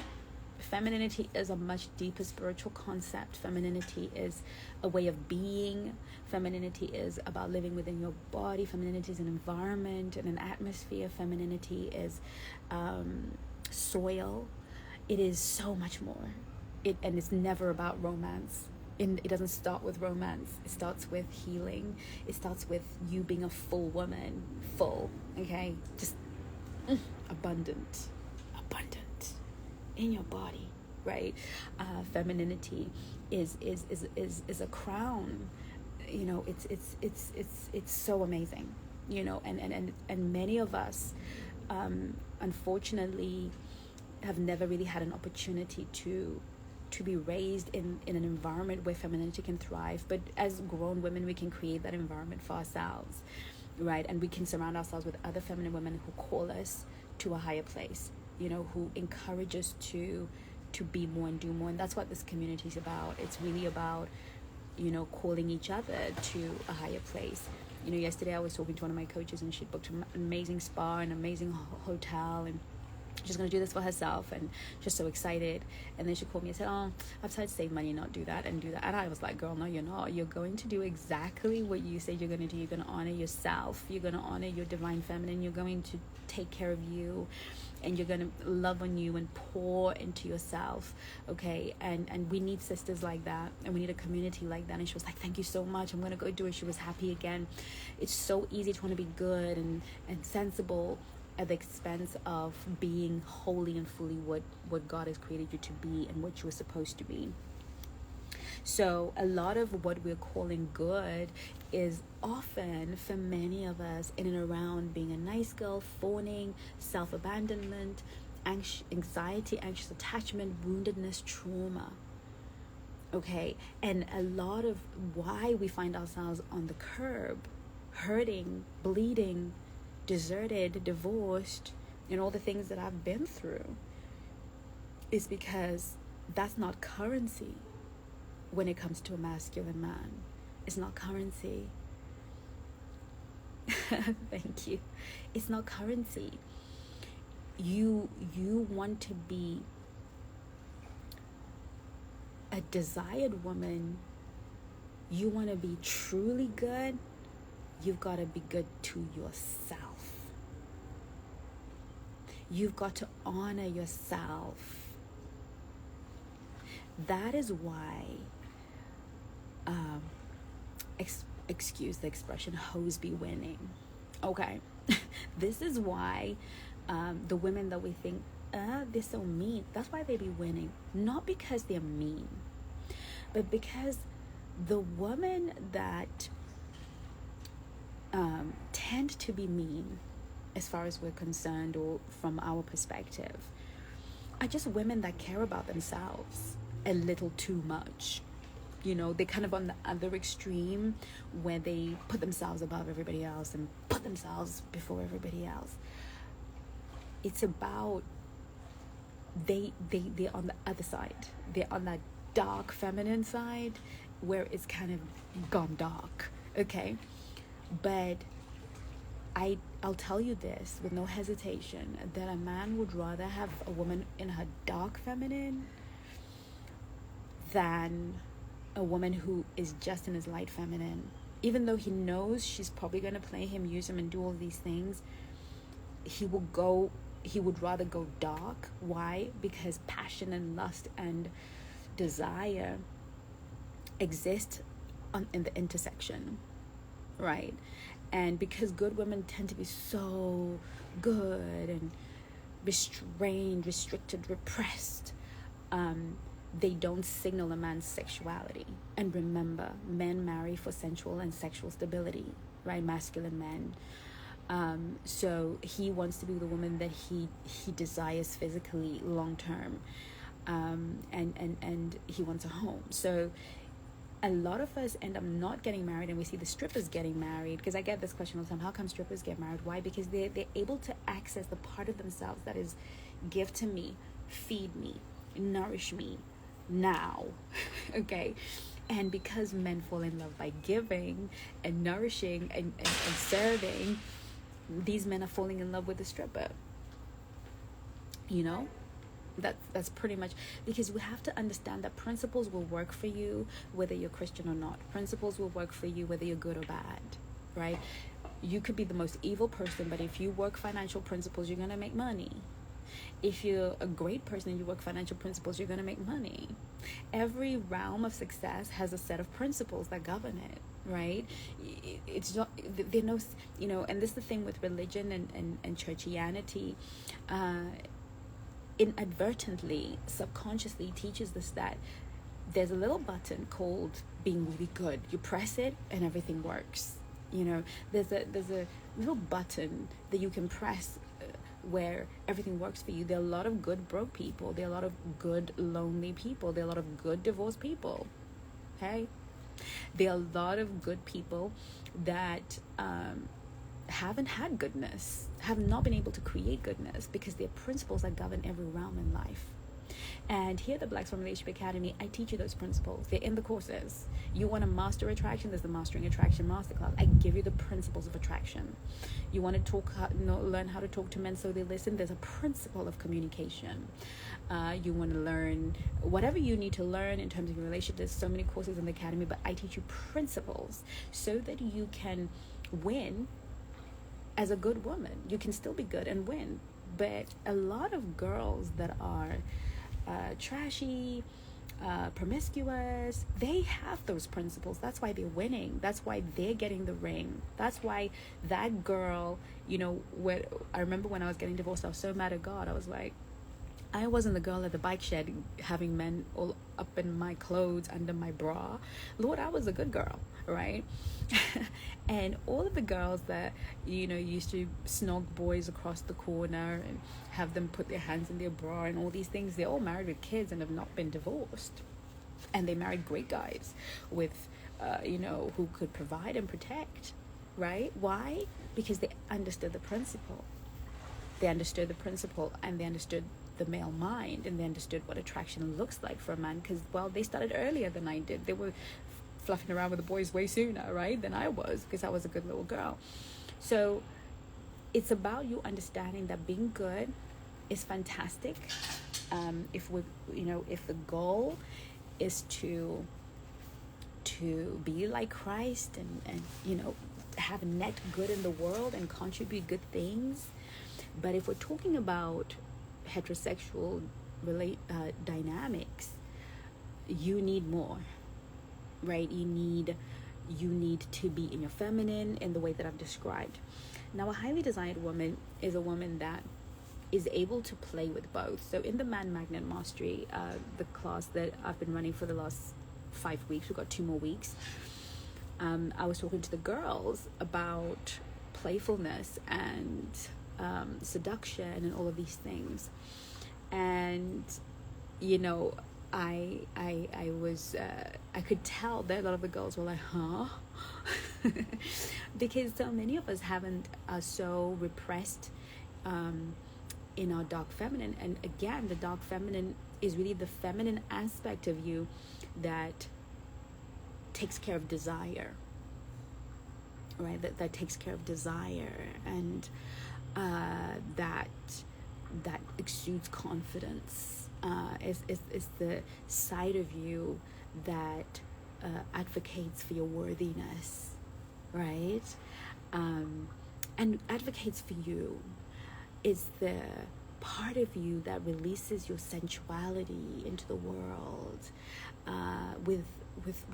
Femininity is a much deeper spiritual concept. Femininity is a way of being. Femininity is about living within your body. Femininity is an environment and an atmosphere. Femininity is soil. It is so much more. And it's never about romance. It doesn't start with romance. It starts with healing. It starts with you being a full woman. Full, okay? Just abundant in your body, right? Femininity is a crown. It's so amazing, and many of us unfortunately have never really had an opportunity to be raised in an environment where femininity can thrive. But as grown women, we can create that environment for ourselves, right? And we can surround ourselves with other feminine women who call us to a higher place, who encourage us to be more and do more. And that's what this community is about. It's really about, calling each other to a higher place. Yesterday I was talking to one of my coaches, and she booked an amazing spa, an amazing hotel, and she's going to do this for herself, and just so excited. And then she called me and said, I've decided to save money, not do that and do that. And I was like, girl, no, you're not. You're going to do exactly what you said you're going to do. You're going to honor yourself. You're going to honor your divine feminine. You're going to take care of you, and you're going to love on you and pour into yourself, okay? And we need sisters like that, and we need a community like that. And she was like, thank you so much, I'm going to go do it. She was happy again. It's so easy to want to be good and sensible at the expense of being wholly and fully what God has created you to be and what you were supposed to be. So a lot of what we're calling good is often, for many of us, in and around being a nice girl, fawning, self-abandonment, anxiety, anxious attachment, woundedness, trauma. Okay, and a lot of why we find ourselves on the curb, hurting, bleeding, deserted, divorced, and all the things that I've been through, is because that's not currency. When it comes to a masculine man, it's not currency. Thank you. It's not currency. You want to be a desired woman. You want to be truly good. You've got to be good to yourself. You've got to honor yourself. That is why excuse the expression, hoes be winning. Okay. This is why the women that we think they're so mean, that's why they be winning. Not because they're mean, but because the women that tend to be mean, as far as we're concerned, or from our perspective, are just women that care about themselves a little too much. They're kind of on the other extreme, where they put themselves above everybody else and put themselves before everybody else. It's about they're on the other side. They're on that dark feminine side, where it's kind of gone dark. Okay, but I'll tell you this with no hesitation, that a man would rather have a woman in her dark feminine than a woman who is just in his light feminine. Even though he knows she's probably going to play him, use him, and do all these things, he would rather go dark. Why? Because passion and lust and desire exist in the intersection, right? And because good women tend to be so good and restrained, restricted, repressed, they don't signal a man's sexuality. And remember, men marry for sensual and sexual stability, right? Masculine men. So he wants to be the woman that he desires physically long term, and he wants a home. So a lot of us end up not getting married, and we see the strippers getting married, because I get this question all the time: how come strippers get married? Why? Because they're able to access the part of themselves that is, give to me, feed me, nourish me now. Okay. And because men fall in love by giving and nourishing and serving, these men are falling in love with the stripper. You know, that's pretty much, because we have to understand that principles will work for you whether you're Christian or not. Principles will work for you whether you're good or bad, right? You could be the most evil person, but if you work financial principles, you're gonna make money. If you're a great person and you work financial principles, you're gonna make money. Every realm of success has a set of principles that govern it, right? It's not, there no, you know, and this is the thing with religion and churchianity. Inadvertently, subconsciously teaches us that there's a little button called being really good. You press it and everything works. You know, there's a little button that you can press where everything works for you. There are a lot of good broke people. There are a lot of good lonely people. There are a lot of good divorced people. Okay? There are a lot of good people that haven't had goodness, have not been able to create goodness, because there are principles that govern every realm in life. And here at the Black Swan Relationship Academy, I teach you those principles. They're in the courses. You want to master attraction? There's the Mastering Attraction Masterclass. I give you the principles of attraction. You want to learn how to talk to men so they listen? There's a principle of communication. You want to learn whatever you need to learn in terms of your relationship. There's so many courses in the academy, but I teach you principles so that you can win as a good woman. You can still be good and win. But a lot of girls that are trashy, promiscuous, they have those principles. That's why they're winning. That's why they're getting the ring. That's why that girl, you know, I remember when I was getting divorced, I was so mad at God. I was like, I wasn't the girl at the bike shed having men all up in my clothes, under my bra. Lord, I was a good girl, right? And all of the girls that, you know, used to snog boys across the corner and have them put their hands in their bra and all these things, they're all married with kids and have not been divorced. And they married great guys with, you know, who could provide and protect, right? Why? Because they understood the principle. They understood the principle, and they understood the male mind, and they understood what attraction looks like for a man, because, well, they started earlier than I did. They were fluffing around with the boys way sooner, right, than I was, because I was a good little girl. So it's about you understanding that being good is fantastic. If the goal is to be like Christ and you know, have net good in the world and contribute good things. But if we're talking about heterosexual dynamics, you need more, right? You need to be in your feminine in the way that I've described. Now, a highly desired woman is a woman that is able to play with both. So in the Man Magnet Mastery, the class that I've been running for the last 5 weeks, we've got 2 more weeks, I was talking to the girls about playfulness and seduction and all of these things. And, you know, I could tell that a lot of the girls were like, huh? Because so many of us are so repressed in our dark feminine. And again, the dark feminine is really the feminine aspect of you that takes care of desire, right? That takes care of desire, and that exudes confidence. It's the side of you that advocates for your worthiness, right? And advocates for you. It's the part of you that releases your sensuality into the world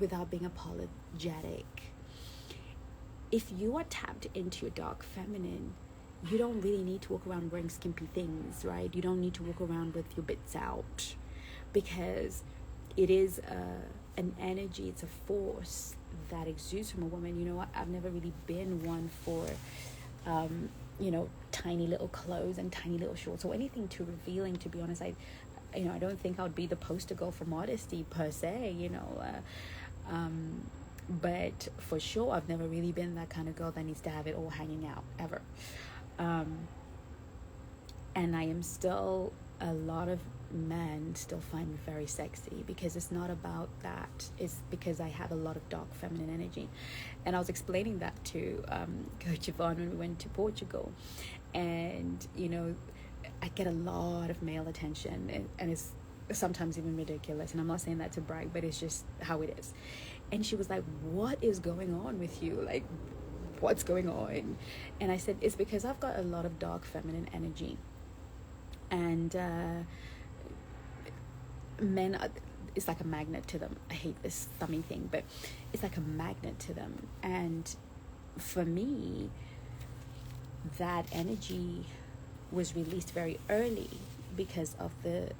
without being apologetic. If you are tapped into your dark feminine, you don't really need to walk around wearing skimpy things, right? You don't need to walk around with your bits out, because it is an energy, it's a force that exudes from a woman. You know, I've never really been one for tiny little clothes and tiny little shorts or anything too revealing, to be honest. I don't think I would be the poster girl for modesty per se, but for sure I've never really been that kind of girl that needs to have it all hanging out ever. And I am still, a lot of men still find me very sexy, because it's not about that. It's because I have a lot of dark feminine energy. And I was explaining that to Coach Yvonne when we went to Portugal. And, I get a lot of male attention, and it's sometimes even ridiculous. And I'm not saying that to brag, but it's just how it is. And she was like, what is going on with you? Like, what's going on? And I said, it's because I've got a lot of dark feminine energy. And men, it's like a magnet to them. I hate this thummy thing, but it's like a magnet to them. And for me, that energy was released very early because of the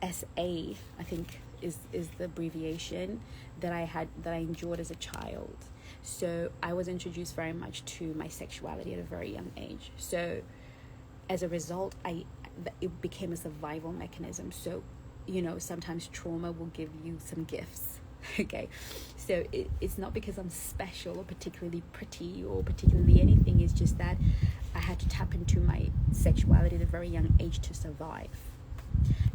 SA, I think is the abbreviation that I endured as a child. So I was introduced very much to my sexuality at a very young age. So as a result, it became a survival mechanism. So, sometimes trauma will give you some gifts. Okay, so it's not because I'm special or particularly pretty or particularly anything. It's just that I had to tap into my sexuality at a very young age to survive.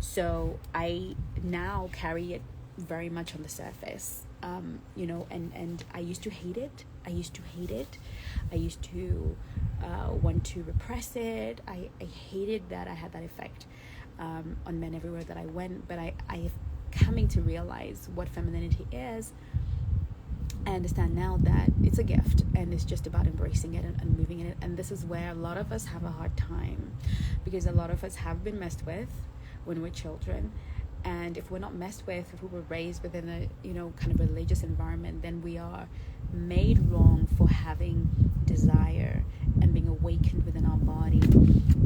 So I now carry it very much on the surface, and I used to hate it. I used to want to repress it. I hated that I had that effect on men everywhere that I went. But I have coming to realize what femininity is. I understand now that it's a gift, and it's just about embracing it and moving in it. And this is where a lot of us have a hard time, because a lot of us have been messed with when we're children. And if we're not messed with, if we were raised within a kind of religious environment, then we are made wrong for having desire and being awakened within our body.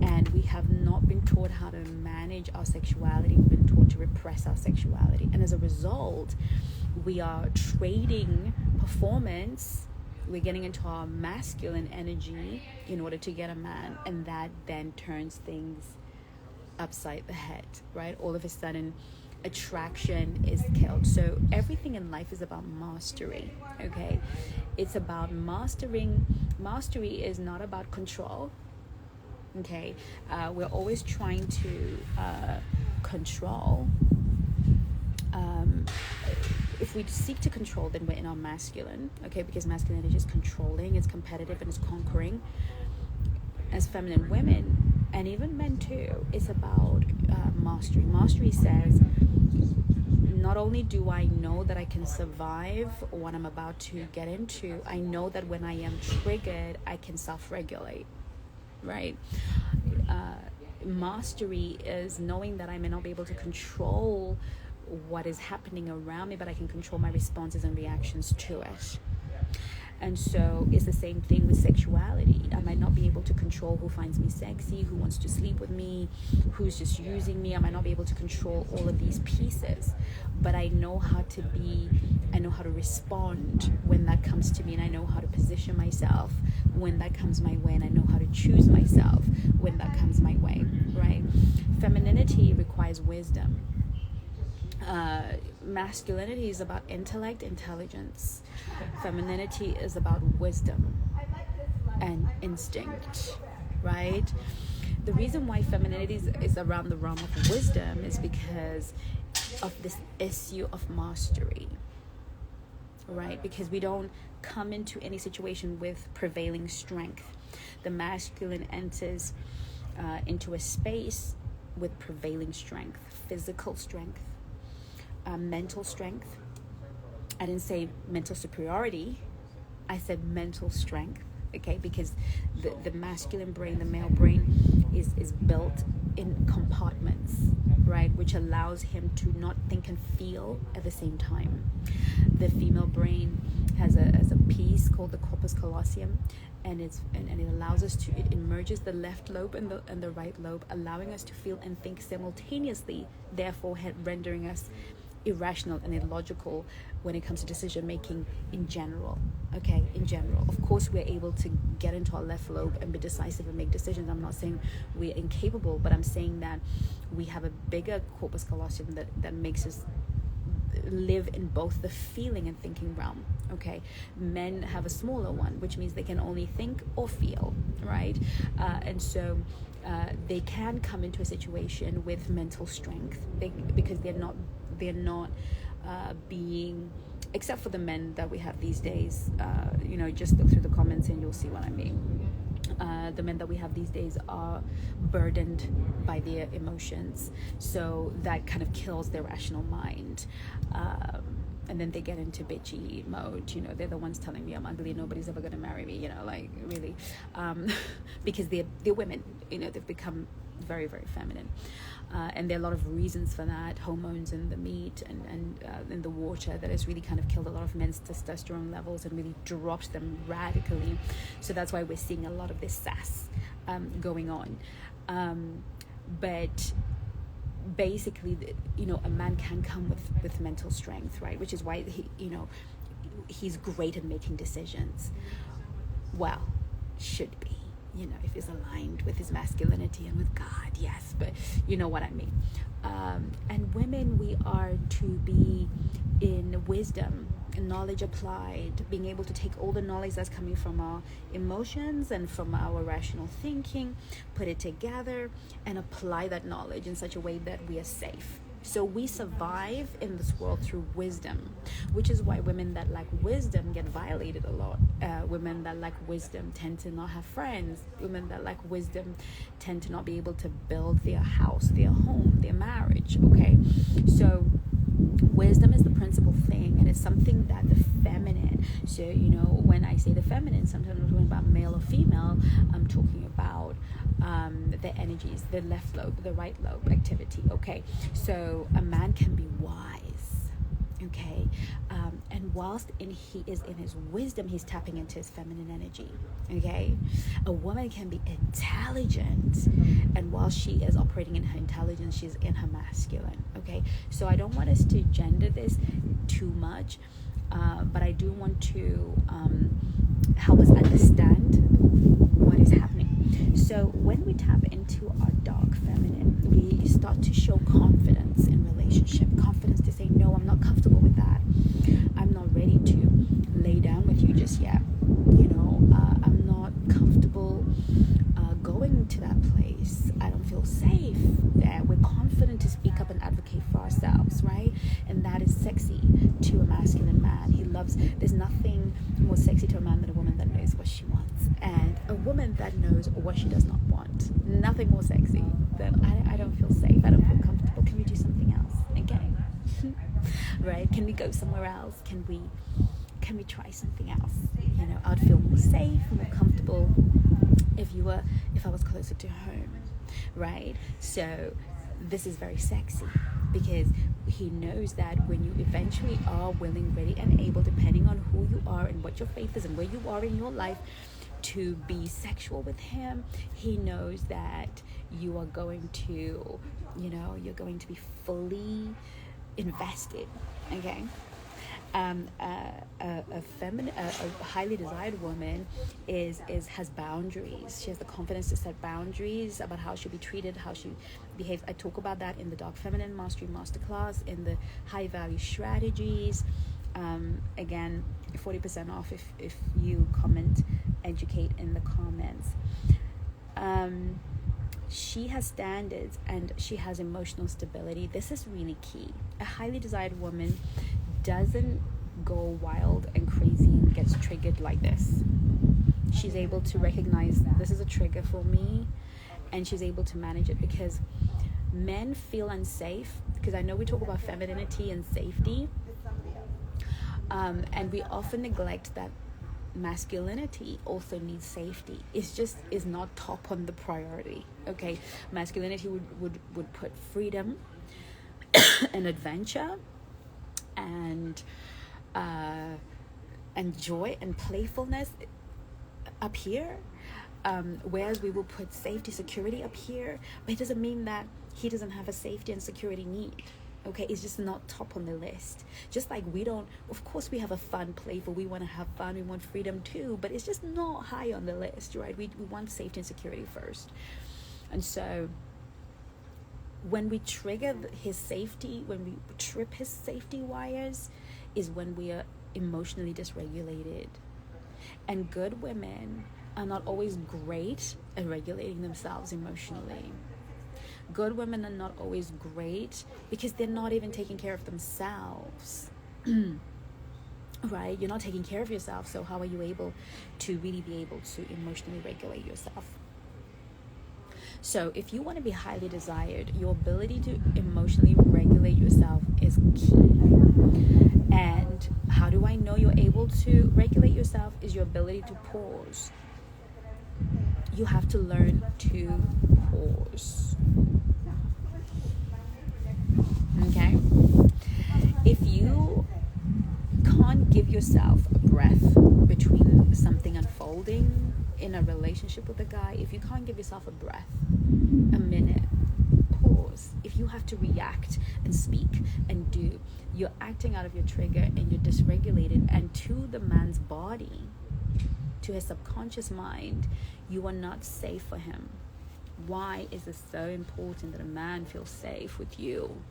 And we have not been taught how to manage our sexuality. We've been taught to repress our sexuality, and as a result, we are trading performance. We're getting into our masculine energy in order to get a man, and that then turns things upside the head, right? All of a sudden, attraction is killed. So everything in life is about mastery. Okay, it's about mastering. Mastery is not about control. Okay, we're always trying to control. If we seek to control, then we're in our masculine. Okay, because masculinity is controlling, it's competitive, and it's conquering. As feminine women, and even men too, it's about mastery. Mastery says, not only do I know that I can survive what I'm about to get into, I know that when I am triggered, I can self-regulate, right? Mastery is knowing that I may not be able to control what is happening around me, but I can control my responses and reactions to it. And so it's the same thing with sexuality. I might not be able to control who finds me sexy, who wants to sleep with me, who's just using me. I might not be able to control all of these pieces, but I know how to respond when that comes to me, and I know how to position myself when that comes my way, and I know how to choose myself when that comes my way, right? Femininity requires wisdom. Masculinity is about intellect, intelligence. Femininity is about wisdom and instinct, right? The reason why femininity is around the realm of wisdom is because of this issue of mastery, right? Because we don't come into any situation with prevailing strength. The masculine enters into a space with prevailing strength, physical strength, mental strength. I didn't say mental superiority, I said mental strength, okay? Because the masculine brain, the male brain is built in compartments, right? Which allows him to not think and feel at the same time. The female brain has a piece called the corpus callosum, and it allows us to, it merges the left lobe and the right lobe, allowing us to feel and think simultaneously, therefore rendering us irrational and illogical when it comes to decision making in general. Okay, in general, of course, we're able to get into our left lobe and be decisive and make decisions. I'm not saying we're incapable, but I'm saying that we have a bigger corpus callosum that makes us live in both the feeling and thinking realm. Okay, men have a smaller one, which means they can only think or feel, right? And so they can come into a situation with mental strength because they're not being, except for the men that we have these days, just look through the comments and you'll see what I mean. The men that we have these days are burdened by their emotions, so that kind of kills their rational mind, and then they get into bitchy mode. They're the ones telling me I'm ugly, nobody's ever going to marry me, really, because they're women. They've become very, very feminine, and there are a lot of reasons for that. Hormones in the meat and in the water that has really kind of killed a lot of men's testosterone levels and really dropped them radically. So that's why we're seeing a lot of this sass going on, but basically, a man can come with mental strength, right? Which is why he's great at making decisions. Well, should be. If he's aligned with his masculinity and with God, yes, but you know what I mean. And women, we are to be in wisdom, knowledge applied, being able to take all the knowledge that's coming from our emotions and from our rational thinking, put it together, and apply that knowledge in such a way that we are safe. So we survive in this world through wisdom, which is why women that lack wisdom get violated a lot. Women that lack wisdom tend to not have friends. Women that lack wisdom tend to not be able to build their house, their home, their marriage, okay? So wisdom is the principal thing, and it's something that the feminine, so when I say the feminine, sometimes I'm talking about male or female, I'm talking about the energies, the left lobe, the right lobe activity. Okay, so a man can be wise, okay, and whilst he is in his wisdom, he's tapping into his feminine energy. Okay, a woman can be intelligent, and while she is operating in her intelligence, she's in her masculine. Okay, so I don't want us to gender this too much, but I do want to help us understand what is happening. So when we tap into our dark feminine, we start to show confidence in relationship, confidence to say, no, I'm not comfortable with that. I'm not ready to lay down with you just yet. I'm not comfortable going to that place. I don't feel safe there. We're confident to speak up and advocate for ourselves, right? And that is sexy to a masculine man. There's nothing more sexy to a man than a woman that knows what she wants, and a woman that knows what she does not want. Nothing more sexy than I don't feel safe, I don't feel comfortable, can we do something else? Okay. Right? Can we go somewhere else? Can we try something else? I'd feel more safe, more comfortable if I was closer to home, right? So this is very sexy, because he knows that when you eventually are willing, ready, and able, depending on who you are and what your faith is and where you are in your life, to be sexual with him, he knows that you are going to, you're going to be fully invested. Okay. A highly desired woman has boundaries. She has the confidence to set boundaries about how she'll be treated, how she behaves. I talk about that in the Dark Feminine Mastery Masterclass, in the High Value Strategies. Again, 40% off if you comment educate in the comments. She has standards and she has emotional stability. This is really key. A highly desired woman doesn't go wild and crazy and gets triggered like this. She's able to recognize this is a trigger for me, and she's able to manage it, because men feel unsafe, because I know we talk about femininity and safety, and we often neglect that masculinity also needs safety. Is not top on the priority. Okay, masculinity would put freedom and adventure and joy and playfulness up here, whereas we will put safety, security up here. But it doesn't mean that he doesn't have a safety and security need. Okay, it's just not top on the list. Just like we don't, of course we have a fun, playful, we want to have fun, we want freedom too, but it's just not high on the list, right? We want safety and security first. And so when we trigger his safety, when we trip his safety wires, is when we are emotionally dysregulated. And good women are not always great at regulating themselves emotionally. Good women are not always great because they're not even taking care of themselves. Right? You're not taking care of yourself, so how are you able to really be able to emotionally regulate yourself? So if you want to be highly desired, your ability to emotionally regulate yourself is key. And how do I know you're able to regulate yourself? Is your ability to pause. You have to learn to pause. Okay? If you can't give yourself a breath between something unfolding in a relationship with a guy, if you can't give yourself a breath, a minute, pause. If you have to react and speak and do, you're acting out of your trigger and you're dysregulated, and to the man's body, to his subconscious mind, you are not safe for him. Why is it so important that a man feels safe with you?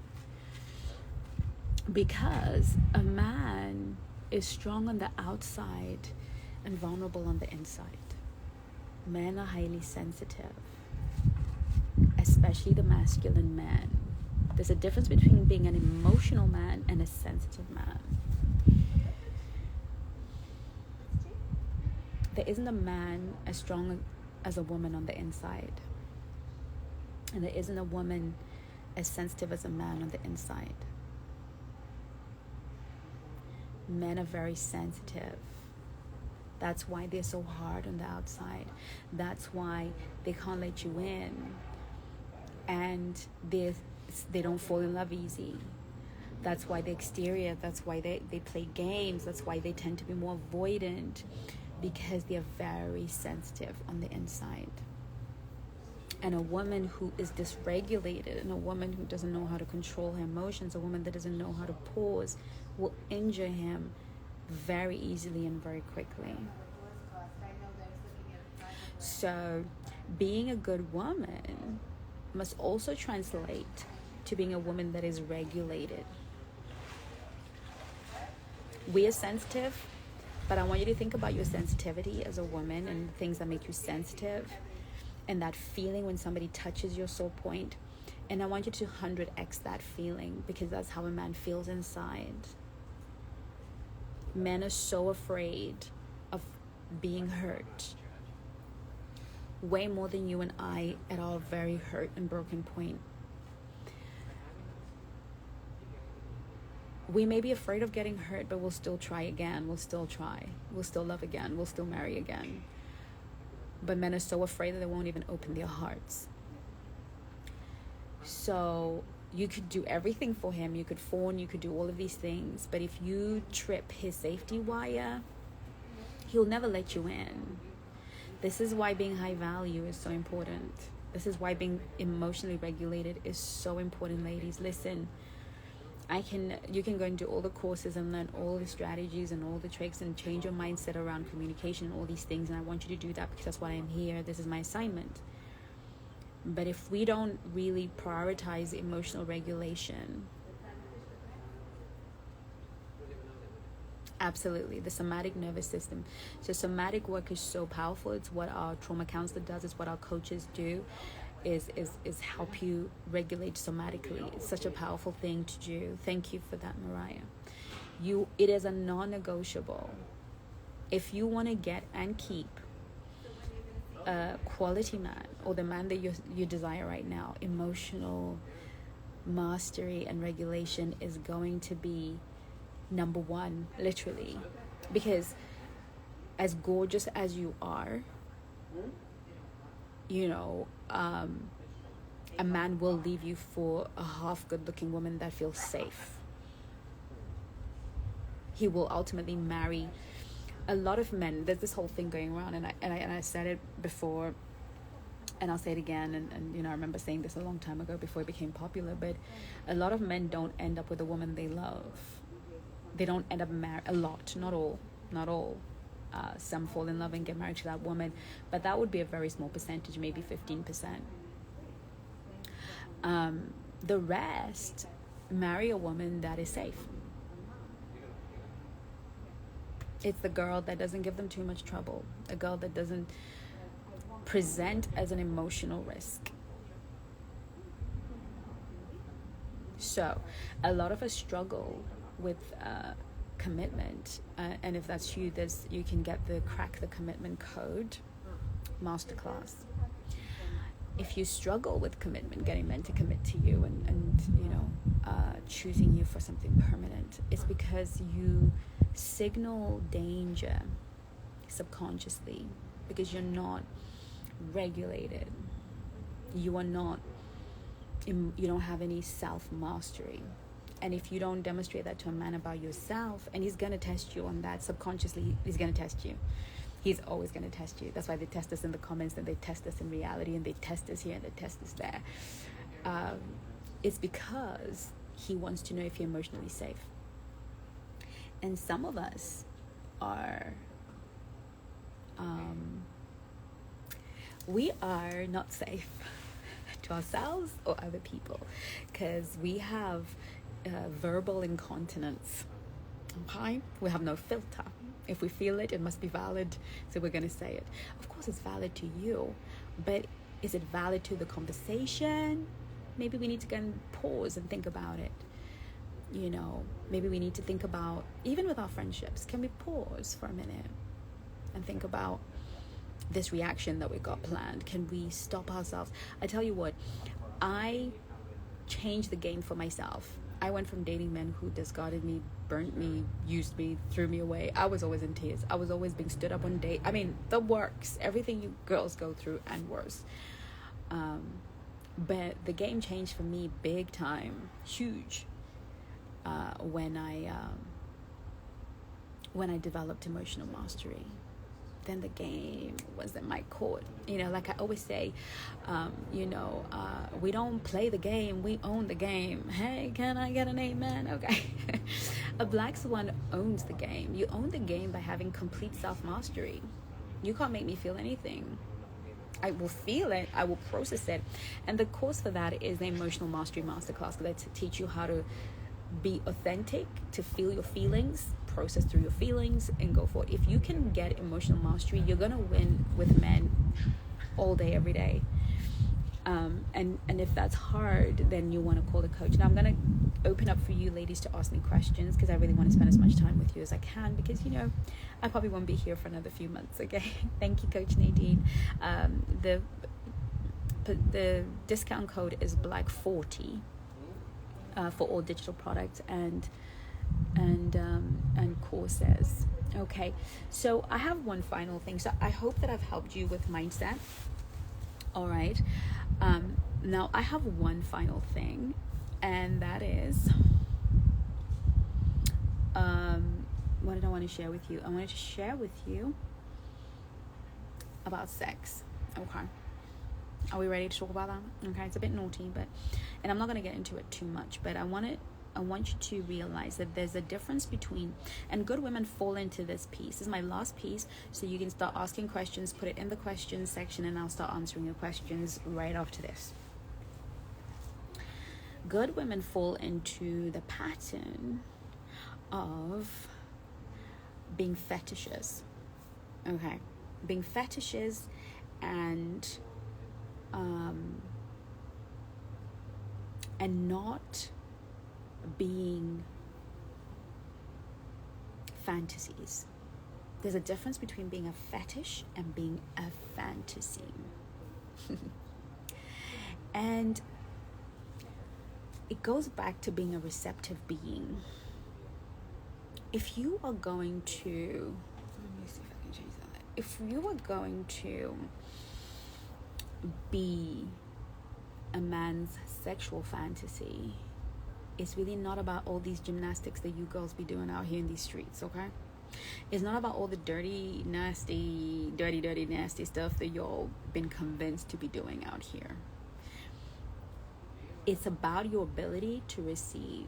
Because a man is strong on the outside and vulnerable on the inside. Men are highly sensitive, especially the masculine man. There's a difference between being an emotional man and a sensitive man. There isn't a man as strong as a woman on the inside. And there isn't a woman as sensitive as a man on the inside. Men are very sensitive. That's why they're so hard on the outside. That's why they can't let you in. And they don't fall in love easy. That's why the exterior, that's why they play games. That's why they tend to be more avoidant, because they're very sensitive on the inside. And a woman who is dysregulated, and a woman who doesn't know how to control her emotions, a woman that doesn't know how to pause, will injure him very easily and very quickly. So being a good woman must also translate to being a woman that is regulated. We are sensitive, but I want you to think about your sensitivity as a woman and the things that make you sensitive, and that feeling when somebody touches your soul point. And I want you to 100x that feeling, because that's how a man feels inside. Men are so afraid of being hurt, way more than you and I at our very hurt and broken point. We may be afraid of getting hurt, but we'll still try again. We'll still try. We'll still love again. We'll still marry again. But men are so afraid that they won't even open their hearts. So you could do everything for him. You could fawn, you could do all of these things. But if you trip his safety wire, he'll never let you in. This is why being high value is so important. This is why being emotionally regulated is so important, ladies. Listen, you can go and do all the courses and learn all the strategies and all the tricks and change your mindset around communication and all these things. And I want you to do that because that's why I'm here. This is my assignment. But if we don't really prioritize emotional regulation, absolutely, the somatic nervous system. So somatic work is so powerful. It's what our trauma counselor does. It's what our coaches do, is help you regulate somatically. It's such a powerful thing to do. Thank you for that, Mariah. It is a non-negotiable. If you want to get and keep a quality man, or the man that you desire right now, emotional mastery and regulation is going to be number one, literally. Because as gorgeous as you are, a man will leave you for a half good looking woman that feels safe. He will ultimately marry. A lot of men, there's this whole thing going around, and I said it before, and I'll say it again, and I remember saying this a long time ago before it became popular, but a lot of men don't end up with a woman they love. They don't end up married. A lot, not all. Some fall in love and get married to that woman, but that would be a very small percentage, maybe 15%. The rest marry a woman that is safe. It's the girl that doesn't give them too much trouble, a girl that doesn't present as an emotional risk. So a lot of us struggle with commitment, and if that's you, you can get the Crack the Commitment Code masterclass. If you struggle with commitment, getting men to commit to you and choosing you for something permanent, it's because you signal danger subconsciously, because you're not regulated. You don't have any self-mastery. And if you don't demonstrate that to a man about yourself, and he's going to test you on that subconsciously, he's going to test you. He's always going to test you. That's why they test us in the comments, and they test us in reality, and they test us here, and they test us there. It's because he wants to know if you're emotionally safe. And some of us are, we are not safe to ourselves or other people, because we have verbal incontinence. Okay? We have no filter. If we feel it, it must be valid, so we're going to say it. Of course, it's valid to you, but is it valid to the conversation? Maybe we need to go and pause and think about it. Maybe we need to think about, even with our friendships, can we pause for a minute and think about this reaction that we got planned? Can we stop ourselves? I tell you what, I changed the game for myself. I went from dating men who discarded me, burnt me, used me, threw me away. I was always in tears. I was always being stood up on date. I mean, the works, everything you girls go through and worse. But the game changed for me big time, huge, when I developed emotional mastery. Then the game was in my court. Like I always say, we don't play the game, we own the game. Hey, can I get an amen? Okay. A Black Swan owns the game. You own the game by having complete self-mastery. You can't make me feel anything. I will feel it, I will process it. And the course for that is the Emotional Mastery Masterclass, because I teach you how to be authentic, to feel your feelings, process through your feelings, and go forward. If you can get emotional mastery, you're gonna win with men all day, every day. And if that's hard, then you want to call a coach. Now I'm gonna open up for you ladies to ask me questions, because I really want to spend as much time with you as I can, because I probably won't be here for another few months. Okay. Thank you, Coach Nadine. The discount code is Black40 for all digital products and courses. Okay, so I have one final thing. So I hope that I've helped you with mindset. All right. Now I have one final thing, and that is what did I want to share with you? I wanted to share with you about sex. Okay. Are we ready to talk about that? Okay, it's a bit naughty, and I'm not going to get into it too much, but I want you to realize that there's a difference between, and good women fall into this piece. This is my last piece, so you can start asking questions, put it in the questions section, and I'll start answering your questions right after this. Good women fall into the pattern of being fetishes. Okay, being fetishes and not being fantasies. There's a difference between being a fetish and being a fantasy. And it goes back to being a receptive being. If you are going to, let me see if I can change that. If you are going to be a man's sexual fantasy, it's really not about all these gymnastics that you girls be doing out here in these streets, okay? It's not about all the dirty, nasty stuff that y'all been convinced to be doing out here. It's about your ability to receive.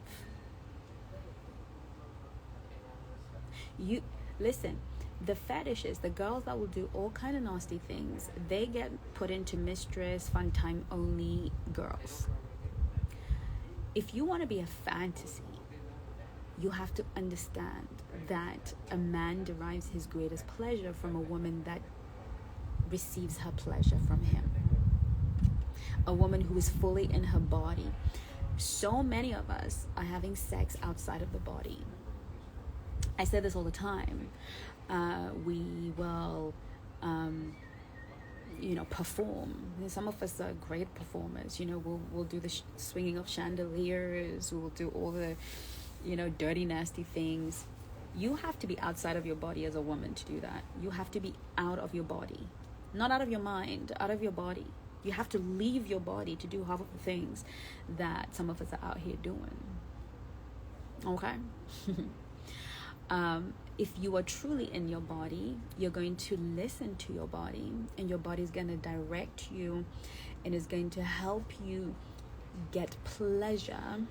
You listen, the fetishes, the girls that will do all kind of nasty things, they get put into mistress, fun time only girls. If you want to be a fantasy, you have to understand that a man derives his greatest pleasure from a woman that receives her pleasure from him. A woman who is fully in her body. So many of us are having sex outside of the body. I say this all the time. We will, perform. Some of us are great performers. We'll do the swinging of chandeliers. We'll do all the, dirty, nasty things. You have to be outside of your body as a woman to do that. You have to be out of your body. Not out of your mind, out of your body. You have to leave your body to do half of the things that some of us are out here doing. Okay? If you are truly in your body, you're going to listen to your body, and your body is going to direct you and is going to help you get pleasure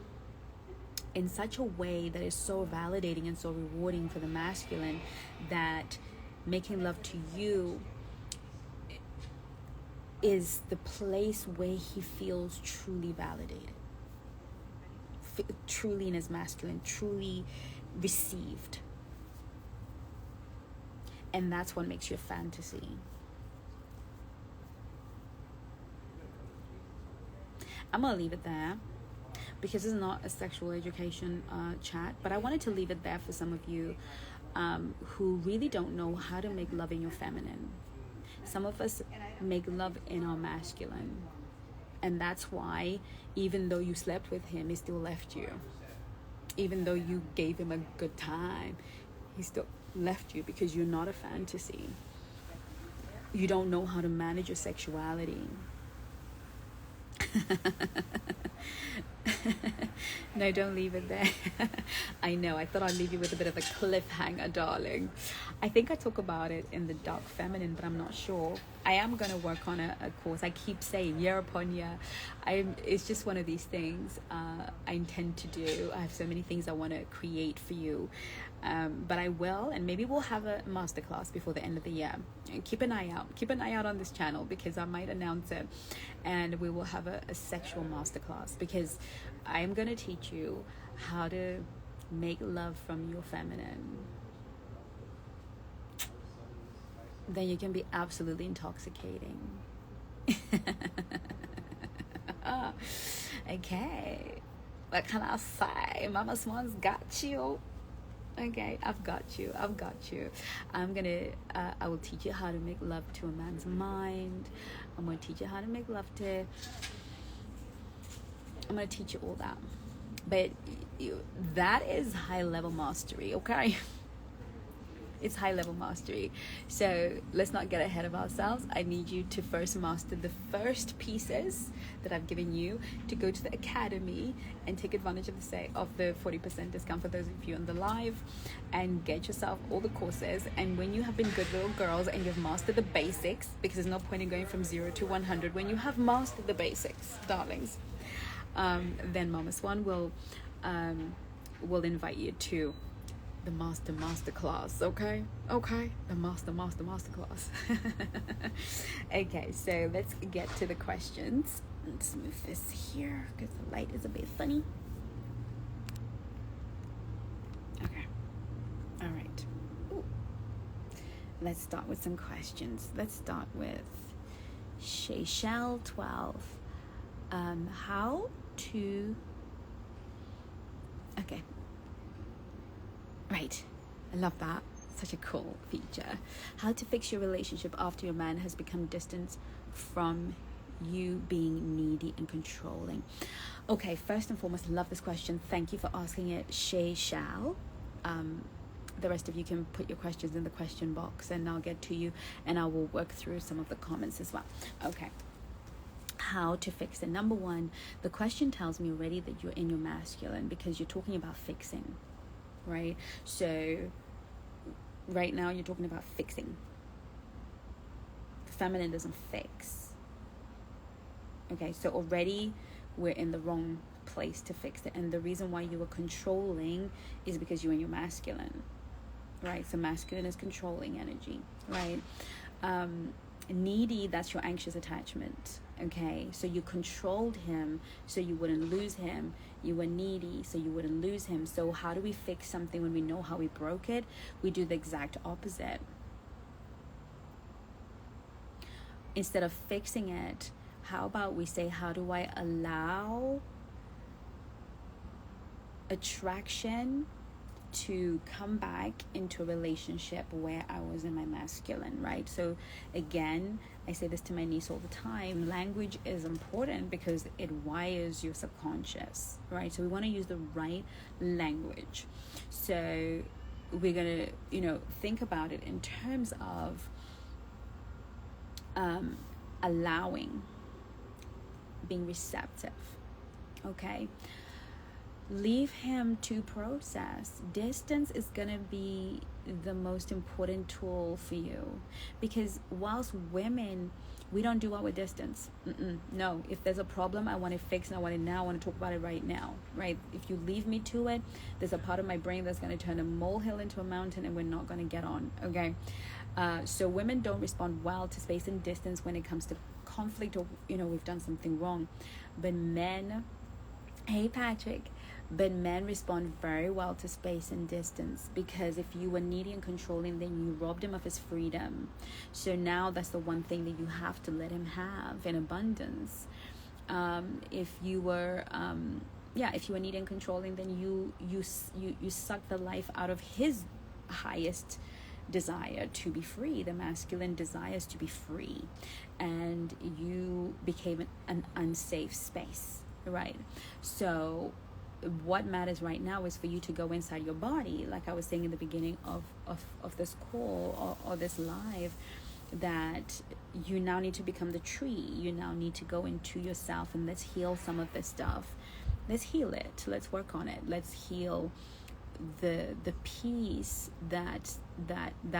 in such a way that is so validating and so rewarding for the masculine that making love to you is the place where he feels truly validated, truly in his masculine, truly received. And that's what makes your fantasy. I'm going to leave it there because it's not a sexual education chat, but I wanted to leave it there for some of you who really don't know how to make love in your feminine. Some of us make love in our masculine, and that's why even though you slept with him, he still left you. Even though you gave him a good time, he still left you because you're not a fantasy. You don't know how to manage your sexuality. No, don't leave it there. I know, I thought I'd leave you with a bit of a cliffhanger, darling. I think I talk about it in the Dark Feminine, but I'm not sure. I am going to work on a course. I keep saying year upon year. It's just one of these things I intend to do. I have so many things I want to create for you. But I will, and maybe we'll have a masterclass before the end of the year. And keep an eye out. Keep an eye out on this channel because I might announce it, and we will have a sexual masterclass because I am going to teach you how to make love from your feminine. Then you can be absolutely intoxicating. Okay. What can I say? Mama Swan's got you. Okay, I've got you. I will teach you how to make love to a man's mind. I'm going to teach you how to make love to... I'm going to teach you all that. But that is high-level mastery, okay? It's high-level mastery. So let's not get ahead of ourselves. I need you to first master the first pieces that I've given you, to go to the academy and take advantage of the 40% discount for those of you on the live, and get yourself all the courses. And when you have been good little girls and you've mastered the basics, because there's no point in going from 0 to 100 when you have mastered the basics, darlings, then Mama Swan will invite you to the master class. Okay, the master class. Okay, so let's get to the questions. Let's move this here because the light is a bit funny. Okay, all right. Ooh. Let's start with some questions. Let's start with Shayshell12. How to... Okay. Right. I love that. Such a cool feature. How to fix your relationship after your man has become distant from you being needy and controlling. Okay, first and foremost, love this question. Thank you for asking it, Shay Shao. The rest of you can put your questions in the question box and I'll get to you, and I will work through some of the comments as well. Okay. how to fix it. Number one, the question tells me already that you're in your masculine because you're talking about fixing, right? So right now you're talking about fixing. Feminine doesn't fix. Okay, so already we're in the wrong place to fix it. And the reason why you were controlling is because you're in your masculine, right? So masculine is controlling energy, right? Needy, that's your anxious attachment. Okay, so you controlled him so you wouldn't lose him. You were needy so you wouldn't lose him. So how do we fix something when we know how we broke it? We do the exact opposite. Instead of fixing it, how about we say, how do I allow attraction to come back into a relationship where I was in my masculine, right? So again, I say this to my niece all the time, language is important because it wires your subconscious, right? So we want to use the right language. So we're going to, think about it in terms of allowing, being receptive, okay? Leave him to process. Distance is going to be the most important tool for you, because whilst women, we don't do well with distance. No, if there's a problem, I want it fixed and I want it now. I want to talk about it right now, right? If you leave me to it, there's a part of my brain that's going to turn a molehill into a mountain and we're not going to get on, okay? So women don't respond well to space and distance when it comes to conflict or, we've done something wrong. But men, hey Patrick, but men respond very well to space and distance, because if you were needy and controlling, then you robbed him of his freedom. So now that's the one thing that you have to let him have in abundance. If you were needy and controlling, then you suck the life out of his highest desire to be free. The masculine desires to be free, and you became an unsafe space, right? So what matters right now is for you to go inside your body, like I was saying in the beginning of this call or this live, that you now need to become the tree. You now need to go into yourself, and let's heal some of this stuff. Let's heal it. Let's work on it. Let's heal the piece that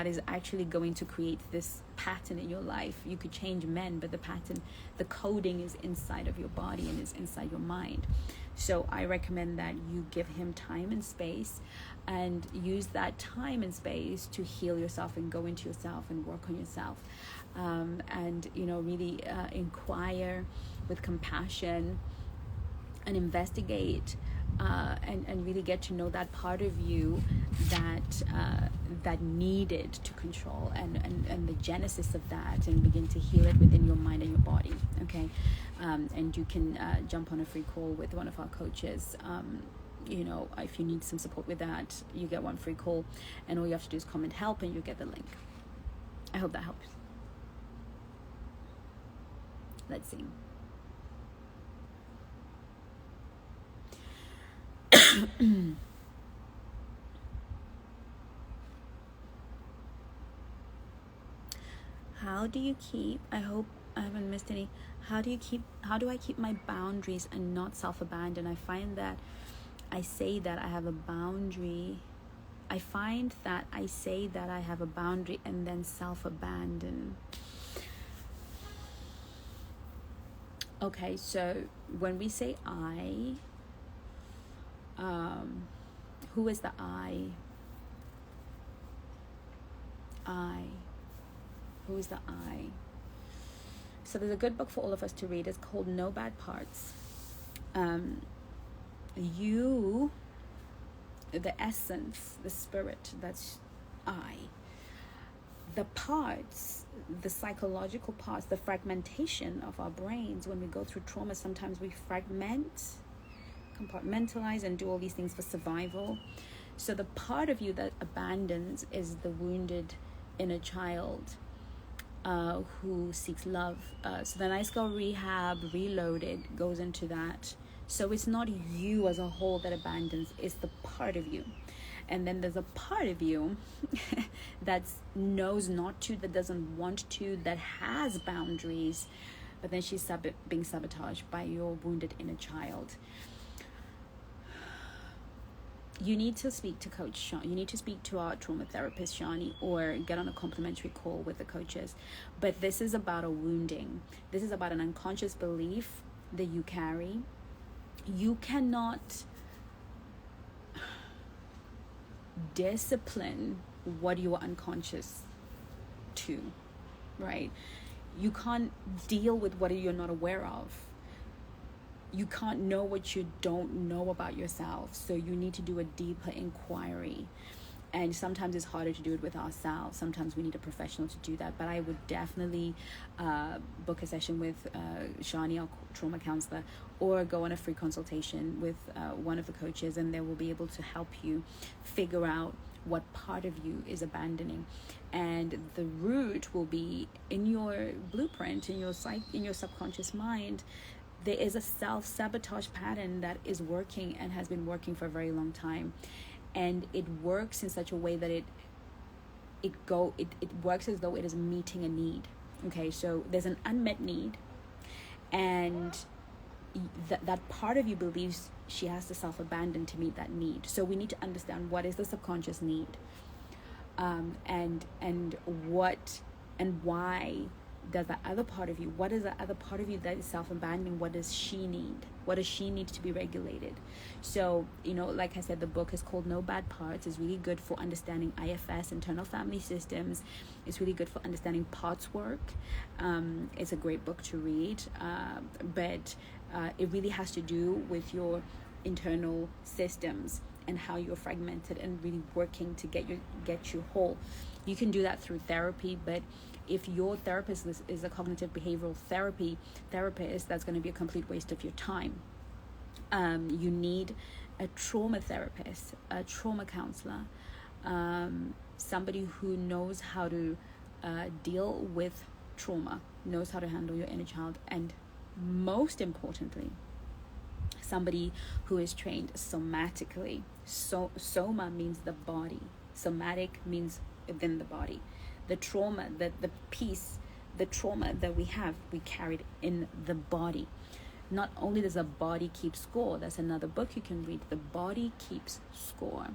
is actually going to create this pattern in your life. You could change men, but the pattern, the coding is inside of your body and is inside your mind. So I recommend that you give him time and space, and use that time and space to heal yourself and go into yourself and work on yourself, and really inquire with compassion and investigate, and really get to know that part of you that needed to control, and the genesis of that, and begin to heal it within your mind and your body, okay? And you can jump on a free call with one of our coaches. If you need some support with that, you get one free call, and all you have to do is comment help and you get the link. I hope that helps. Let's see. How do you keep, I hope I haven't missed any, how do I keep my boundaries and not self-abandon? I find that I say that I have a boundary. I find that I say that I have a boundary and then self-abandon. Okay, so when we say I, who is the I? Who is the I? So there's a good book for all of us to read. It's called No Bad Parts. You, the essence, the spirit, that's I. The parts, the psychological parts, the fragmentation of our brains, when we go through trauma, sometimes we fragment, compartmentalize, and do all these things for survival. So the part of you that abandons is the wounded inner child, who seeks love. So the Nice Girl Rehab Reloaded goes into that. So it's not you as a whole that abandons, it's the part of you. And then there's a part of you that knows not to, that doesn't want to, that has boundaries, but then she's being sabotaged by your wounded inner child. You need to speak to Coach Sean. You need to speak to our trauma therapist, Shani, or get on a complimentary call with the coaches. But this is about a wounding. This is about an unconscious belief that you carry. You cannot discipline what you are unconscious to, right? You can't deal with what you're not aware of. You can't know what you don't know about yourself. So you need to do a deeper inquiry. And sometimes it's harder to do it with ourselves. Sometimes we need a professional to do that. But I would definitely book a session with Shani, our trauma counselor, or go on a free consultation with one of the coaches, and they will be able to help you figure out what part of you is abandoning. And the root will be in your blueprint, in your subconscious mind. There is a self-sabotage pattern that is working and has been working for a very long time. And it works in such a way that it works as though it is meeting a need. Okay, so there's an unmet need, and that part of you believes she has to self-abandon to meet that need. So we need to understand what is the subconscious need, and what and why does that other part of you, what is the other part of you that is self-abandoning? What does she need? What does she need to be regulated? So, like I said, the book is called No Bad Parts. It's really good for understanding IFS, internal family systems. It's really good for understanding parts work. It's a great book to read, but it really has to do with your internal systems and how you're fragmented and really working to get you whole. You can do that through therapy, but if your therapist is a cognitive behavioral therapist, that's going to be a complete waste of your time. You need a trauma therapist, a trauma counselor, somebody who knows how to deal with trauma, knows how to handle your inner child, and most importantly, somebody who is trained somatically. So soma means the body, somatic means within the body. The trauma, the trauma that we have, we carried in the body. Not only does the body keep score, that's another book you can read. The body keeps score.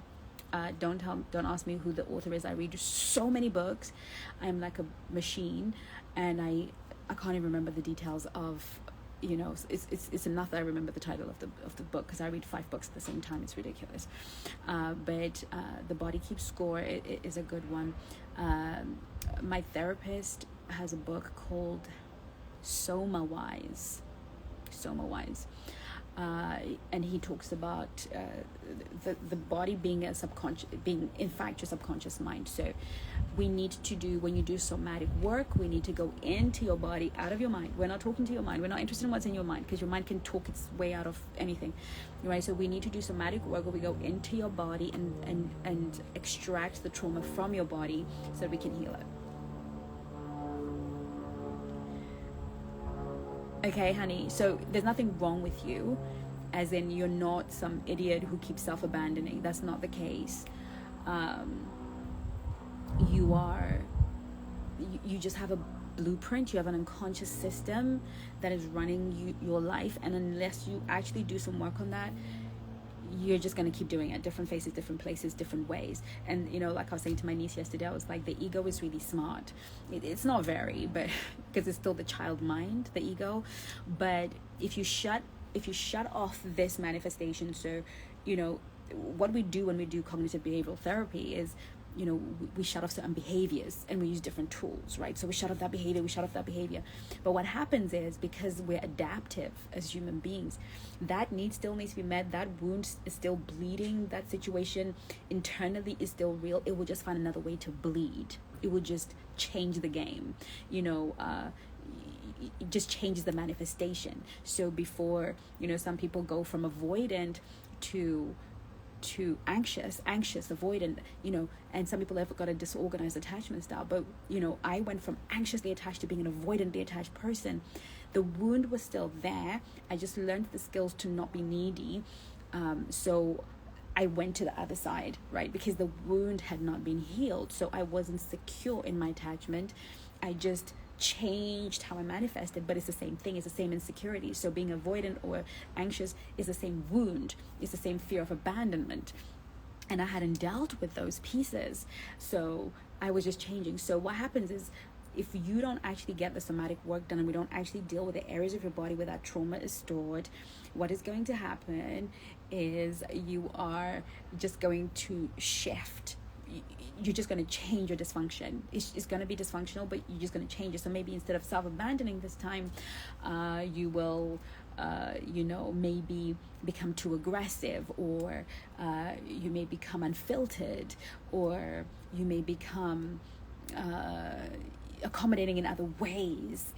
Don't ask me who the author is. I read so many books. I'm like a machine, and I can't even remember the details of. It's enough that I remember the title of the book, because I read 5 books at the same time. It's ridiculous. But The Body Keeps Score is a good one. My therapist has a book called Soma Wise, and he talks about the body being in fact your subconscious mind. So we need to do, when you do somatic work, we need to go into your body, out of your mind. We're not talking to your mind. We're not interested in what's in your mind, because your mind can talk its way out of anything, right? So we need to do somatic work where we go into your body and extract the trauma from your body so that we can heal it. Okay, honey, so there's nothing wrong with you, as in you're not some idiot who keeps self-abandoning. That's not the case. You just have a blueprint. You have an unconscious system that is running your life, and unless you actually do some work on that, you're just going to keep doing it, different faces, different places, different ways. And like I was saying to my niece yesterday, I was like, the ego is really smart. It's not very, but because it's still the child mind, the ego. But if you shut off this manifestation, so what we do when we do cognitive behavioral therapy is, we shut off certain behaviors and we use different tools, right? So we shut off that behavior. But what happens is, because we're adaptive as human beings, that need still needs to be met. That wound is still bleeding. That situation internally is still real. It will just find another way to bleed. It will just change the game. It just changes the manifestation. So before, some people go from avoidant to anxious, avoidant, and some people have got a disorganized attachment style. But I went from anxiously attached to being an avoidantly attached person. The wound was still there. I just learned the skills to not be needy. So I went to the other side, right? Because the wound had not been healed. So I wasn't secure in my attachment. I just changed how I manifested, but it's the same thing. It's the same insecurity. So being avoidant or anxious is the same wound. It's the same fear of abandonment. And I hadn't dealt with those pieces. So I was just changing. So what happens is, if you don't actually get the somatic work done and we don't actually deal with the areas of your body where that trauma is stored, what is going to happen is you are just going to shift. You're just going to change your dysfunction. It's going to be dysfunctional, but you're just going to change it. So maybe instead of self-abandoning this time, you will maybe become too aggressive, or you may become unfiltered, or you may become accommodating in other ways,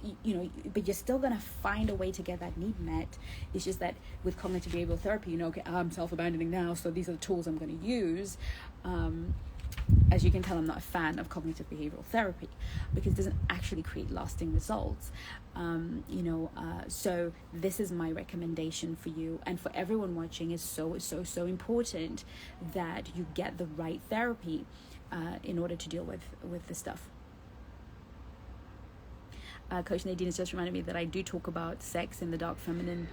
but you're still going to find a way to get that need met. It's just that with cognitive behavioral therapy, okay, I'm self-abandoning now, so these are the tools I'm going to use. As you can tell, I'm not a fan of cognitive behavioral therapy because it doesn't actually create lasting results. So this is my recommendation for you and for everyone watching. Is so important that you get the right therapy in order to deal with this stuff. Coach Nadine has just reminded me that I do talk about sex in the Dark Feminine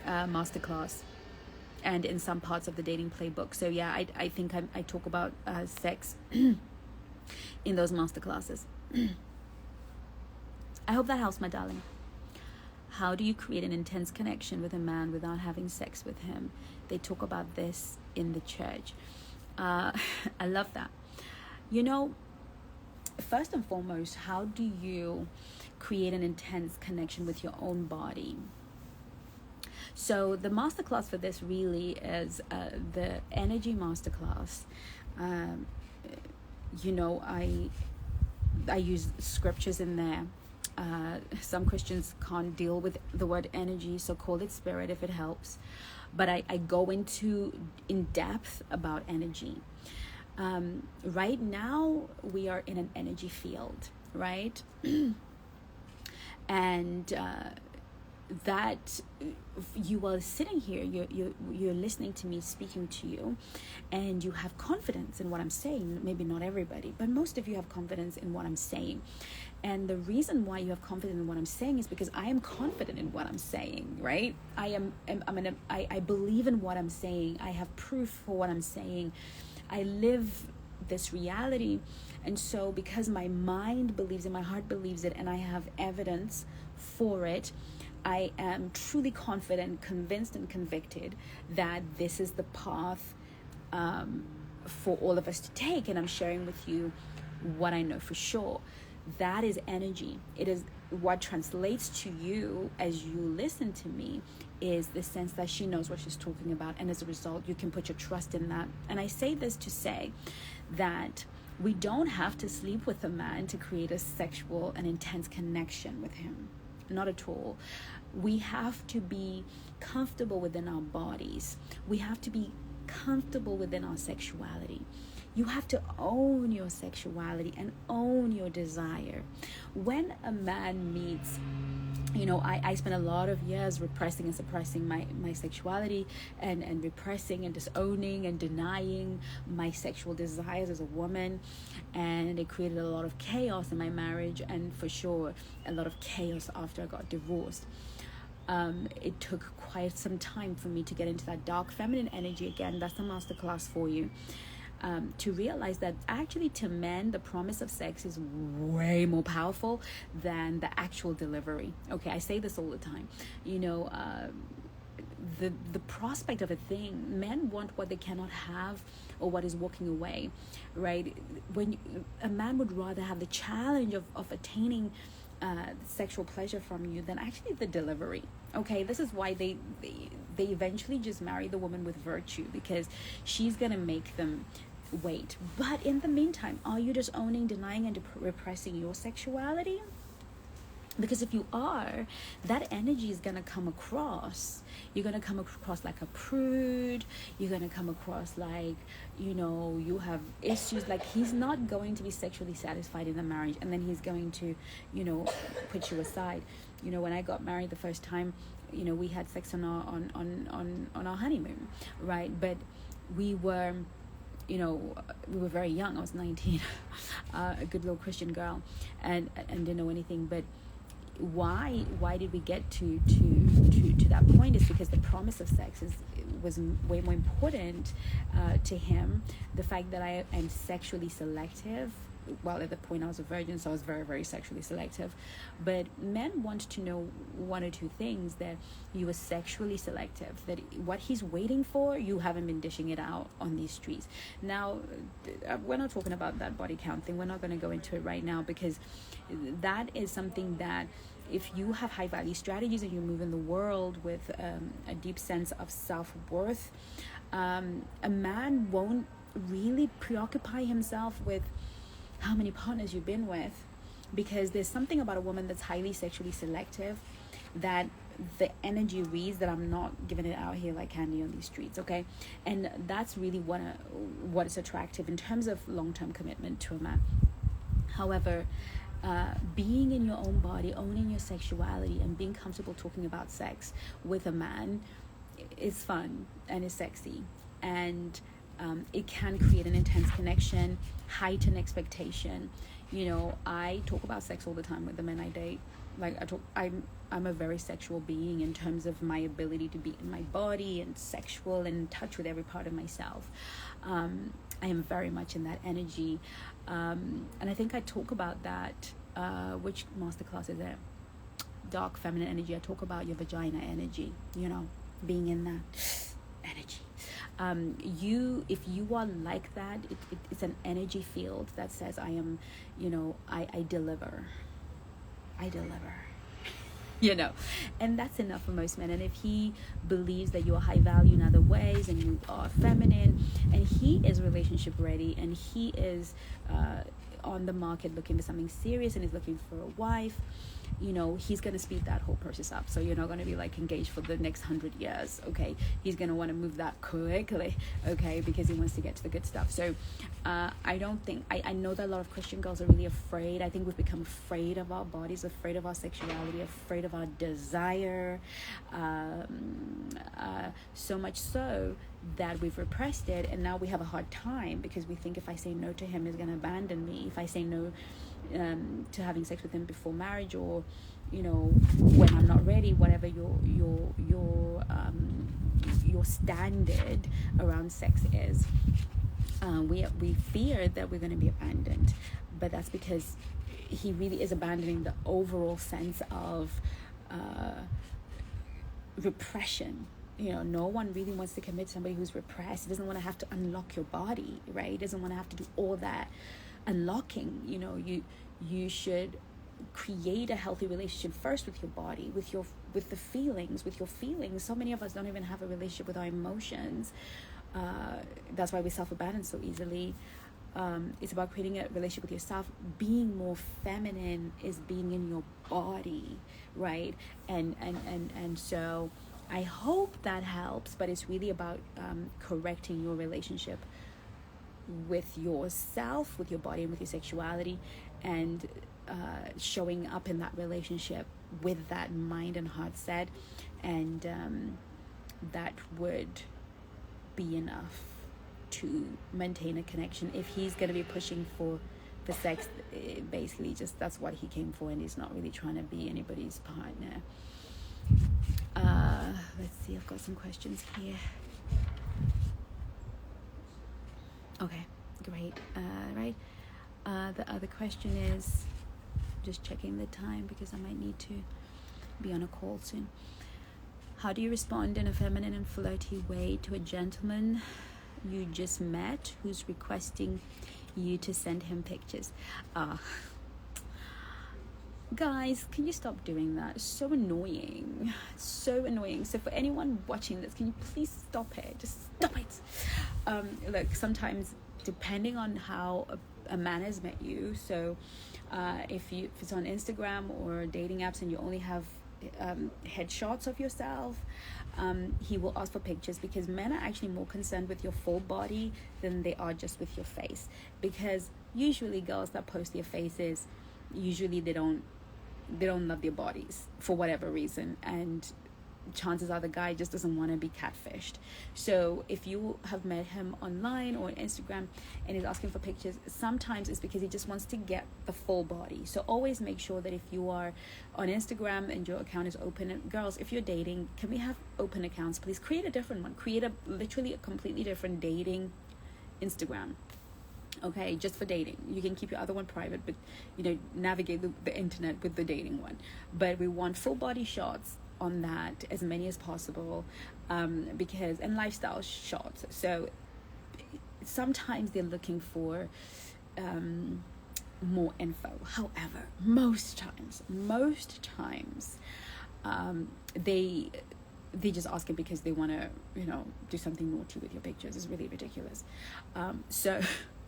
masterclass and in some parts of the dating playbook. So yeah, I think I talk about sex in those masterclasses. I hope that helps, my darling. How do you create an intense connection with a man without having sex with him? They talk about this in the church. I love that. First and foremost, how do you create an intense connection with your own body? So the masterclass for this really is the energy masterclass. I use scriptures in there. Some Christians can't deal with the word energy, so call it spirit if it helps. But I go in depth about energy. Right now we are in an energy field, right? And that you are sitting here, you're listening to me speaking to you, and you have confidence in what I'm saying. Maybe not everybody, but most of you have confidence in what I'm saying. And the reason why you have confidence in what I'm saying is because I am confident in what I'm saying, right? I believe in what I'm saying. I have proof for what I'm saying. I live this reality. And so because my mind believes it, my heart believes it, and I have evidence for it, I am truly confident, convinced, and convicted that this is the path for all of us to take. And I'm sharing with you what I know for sure. That is energy. It is what translates to you as you listen to me is the sense that she knows what she's talking about. And as a result, you can put your trust in that. And I say this to say that we don't have to sleep with a man to create a sexual and intense connection with him. Not at all. We have to be comfortable within our bodies. We have to be comfortable within our sexuality. You have to own your sexuality and own your desire. When a man meets, I spent a lot of years repressing and suppressing my sexuality and repressing and disowning and denying my sexual desires as a woman. And it created a lot of chaos in my marriage, and for sure, a lot of chaos after I got divorced. It took quite some time for me to get into that dark feminine energy again. That's the masterclass for you. To realize that actually to men, the promise of sex is way more powerful than the actual delivery. Okay, I say this all the time. The prospect of a thing, men want what they cannot have or what is walking away, right? A man would rather have the challenge of attaining sexual pleasure from you than actually the delivery. Okay, this is why they eventually just marry the woman with virtue, because she's gonna make them wait. But in the meantime, are you disowning, denying, and repressing your sexuality? Because if you are, that energy is going to come across. You're going to come across like a prude. You're going to come across like, you have issues. Like, he's not going to be sexually satisfied in the marriage, and then he's going to, put you aside. When I got married the first time, we had sex on our honeymoon, right? But we were we were very young. I was 19, a good little Christian girl, and didn't know anything. But why did we get to that point? Is because the promise of sex was way more important to him. The fact that I am sexually selective. Well, at the point I was a virgin, so I was very, very sexually selective. But men want to know one or two things: that you are sexually selective, that what he's waiting for, you haven't been dishing it out on these streets. Now, we're not talking about that body count thing. We're not going to go into it right now, because that is something that, if you have high value strategies and you move in the world with a deep sense of self-worth, a man won't really preoccupy himself with how many partners you've been with, because there's something about a woman that's highly sexually selective that the energy reads that I'm not giving it out here like candy on these streets, okay? And that's really what is attractive in terms of long-term commitment to a man. However, being in your own body, owning your sexuality, and being comfortable talking about sex with a man is fun and is sexy, and it can create an intense connection, heighten expectation. I talk about sex all the time with the men I date. I'm a very sexual being in terms of my ability to be in my body and sexual and in touch with every part of myself. I am very much in that energy, and I think I talk about that. Which masterclass is it? Dark feminine energy. I talk about your vagina energy. Being in that energy. If you are like that, it's an energy field that says I am, I deliver, and that's enough for most men. And if he believes that you are high value in other ways and you are feminine, and he is relationship ready, and he is on the market looking for something serious and is looking for a wife, he's going to speed that whole process up. So you're not going to be engaged for the next 100 years, okay? He's going to want to move that quickly, okay? Because he wants to get to the good stuff. So I don't think, I know that a lot of Christian girls are really afraid. I think we've become afraid of our bodies, afraid of our sexuality, afraid of our desire, so much so that we've repressed it, and now we have a hard time because we think if I say no to him, he's going to abandon me. If I say no to having sex with him before marriage, or when I'm not ready, whatever your standard around sex is, we fear that we're going to be abandoned. But that's because he really is abandoning the overall sense of repression. No one really wants to commit to somebody who's repressed. He doesn't want to have to unlock your body, right? He doesn't want to have to do all that unlocking. You should create a healthy relationship first with your body, with your feelings. So many of us don't even have a relationship with our emotions. That's why we self-abandon so easily. It's about creating a relationship with yourself. Being more feminine is being in your body, right? And so I hope that helps, but it's really about correcting your relationship with yourself, with your body, and with your sexuality, and showing up in that relationship with that mind and heart set, and that would be enough to maintain a connection. If he's going to be pushing for sex, basically just that's what he came for, and he's not really trying to be anybody's partner. Let's see, I've got some questions here. Okay, great. Right. The other question is, just checking the time because I might need to be on a call soon. How do you respond in a feminine and flirty way to a gentleman you just met who's requesting you to send him pictures? Guys, can you stop doing that? It's so annoying. So for anyone watching this, can you please stop it? Just stop it. Look, sometimes depending on how a man has met you, so if it's on Instagram or dating apps and you only have headshots of yourself, he will ask for pictures, because men are actually more concerned with your full body than they are just with your face. Because usually girls that post their faces, usually they don't love their bodies for whatever reason, and chances are the guy just doesn't want to be catfished. So if you have met him online or on Instagram and he's asking for pictures, sometimes it's because he just wants to get the full body. So always make sure that if you are on Instagram and your account is open, and girls, if you're dating, can we have open accounts, please? Create a different one. Create literally a completely different dating Instagram. Okay, just for dating. You can keep your other one private, but navigate the internet with the dating one. But we want full body shots on that, as many as possible, because, and lifestyle shots. So sometimes they're looking for more info. However, most times they just ask it because they want to do something naughty with your pictures. It's really ridiculous. So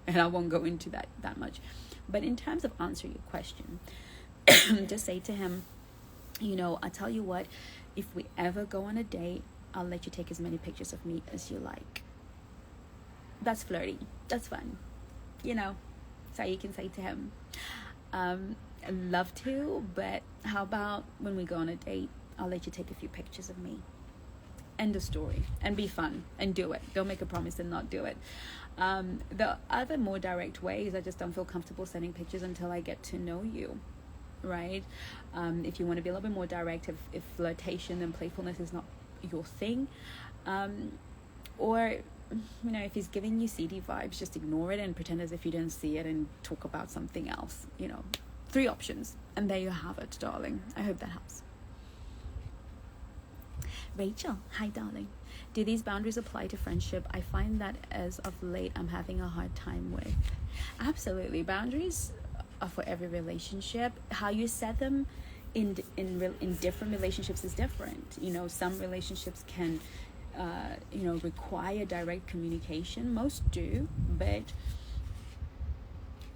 and I won't go into that much, but in terms of answering your question, just say to him, I tell you what, if we ever go on a date, I'll let you take as many pictures of me as you like. That's flirty. That's fun. So you can say to him, I'd love to, but how about when we go on a date, I'll let you take a few pictures of me. End of story. And be fun and do it. Don't make a promise and not do it. The other more direct way is I just don't feel comfortable sending pictures until I get to know you. Right? If you want to be a little bit more direct, if flirtation and playfulness is not your thing, or if he's giving you seedy vibes, just ignore it and pretend as if you didn't see it and talk about something else. 3 options, and there you have it, darling. I hope that helps. Rachel, hi darling. Do these boundaries apply to friendship? I find that as of late I'm having a hard time with. Absolutely. Boundaries are for every relationship. How you set them in different relationships is different. Some relationships can require direct communication. Most do, but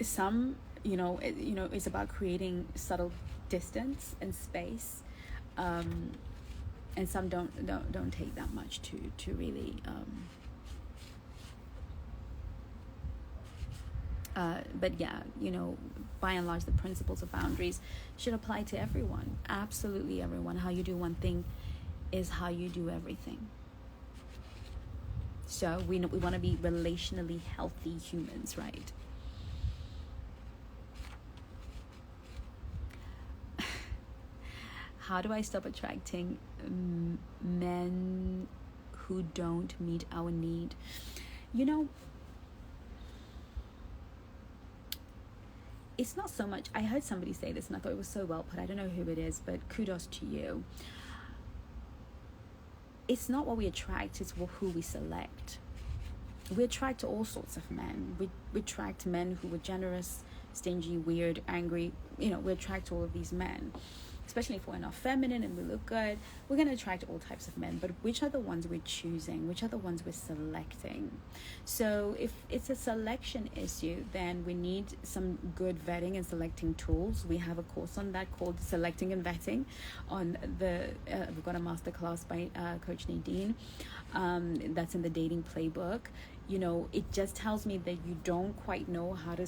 some it's about creating subtle distance and space, and some don't take that much to really but yeah, by and large the principles of boundaries should apply to everyone. Absolutely everyone. How you do one thing is how you do everything. So we want to be relationally healthy humans, right? How do I stop attracting men who don't meet our need? It's not so much, I heard somebody say this and I thought it was so well put. I don't know who it is, but kudos to you. It's not what we attract, it's who we select. We attract all sorts of men. We attract men who are generous, stingy, weird, angry. We attract all of these men. Especially if we're not feminine and we look good, we're going to attract all types of men. But which are the ones we're choosing? Which are the ones we're selecting? So if it's a selection issue, then we need some good vetting and selecting tools. We have a course on that called Selecting and Vetting. We've got a masterclass by Coach Nadine. That's in the dating playbook. It just tells me that you don't quite know how to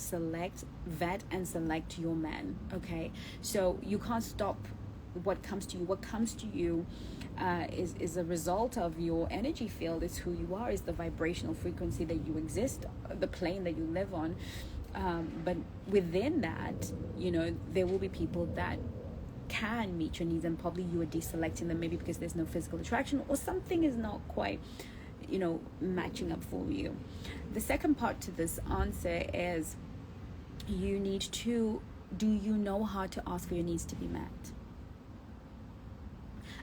vet and select your men. Okay, so you can't stop what comes to you. What comes to you is a result of your energy field. It's who you are. It's the vibrational frequency that you exist, the plane that you live on. But within that, there will be people that can meet your needs, and probably you are deselecting them, maybe because there's no physical attraction or something is not quite matching up for you. The second part to this answer is you need to, do you know how to ask for your needs to be met?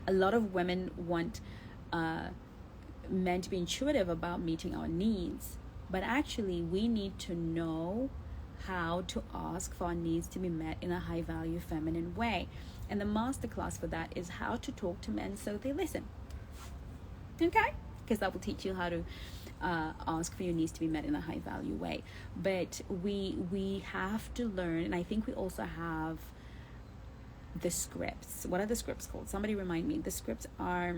A lot of women want men to be intuitive about meeting our needs, but actually we need to know how to ask for our needs to be met in a high value feminine way. And the masterclass for that is how to talk to men so they listen. Okay? Because that will teach you how to ask for your needs to be met in a high value way. But we have to learn, and I think we also have the scripts. What are the scripts called? Somebody remind me. The scripts are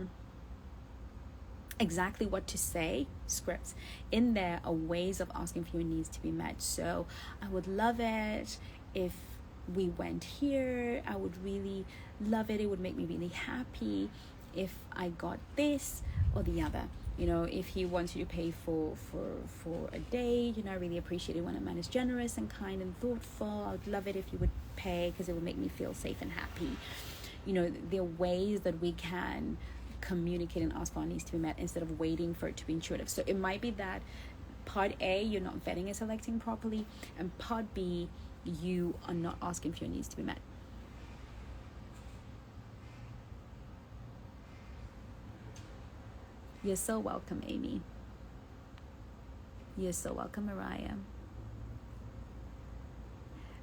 exactly what to say scripts. In there are ways of asking for your needs to be met. So I would love it if we went here. I would really love it. It would make me really happy if I got this or the other. You know, if he wants you to pay for a day, you know, I really appreciate it when a man is generous and kind and thoughtful. I'd love it if you would pay, because it would make me feel safe and happy. You know, there are ways that we can communicate and ask for our needs to be met instead of waiting for it to be intuitive. So it might be that part A, you're not vetting and selecting properly, and part B, you are not asking for your needs to be met. You're so welcome, Amy. You're so welcome, Mariah.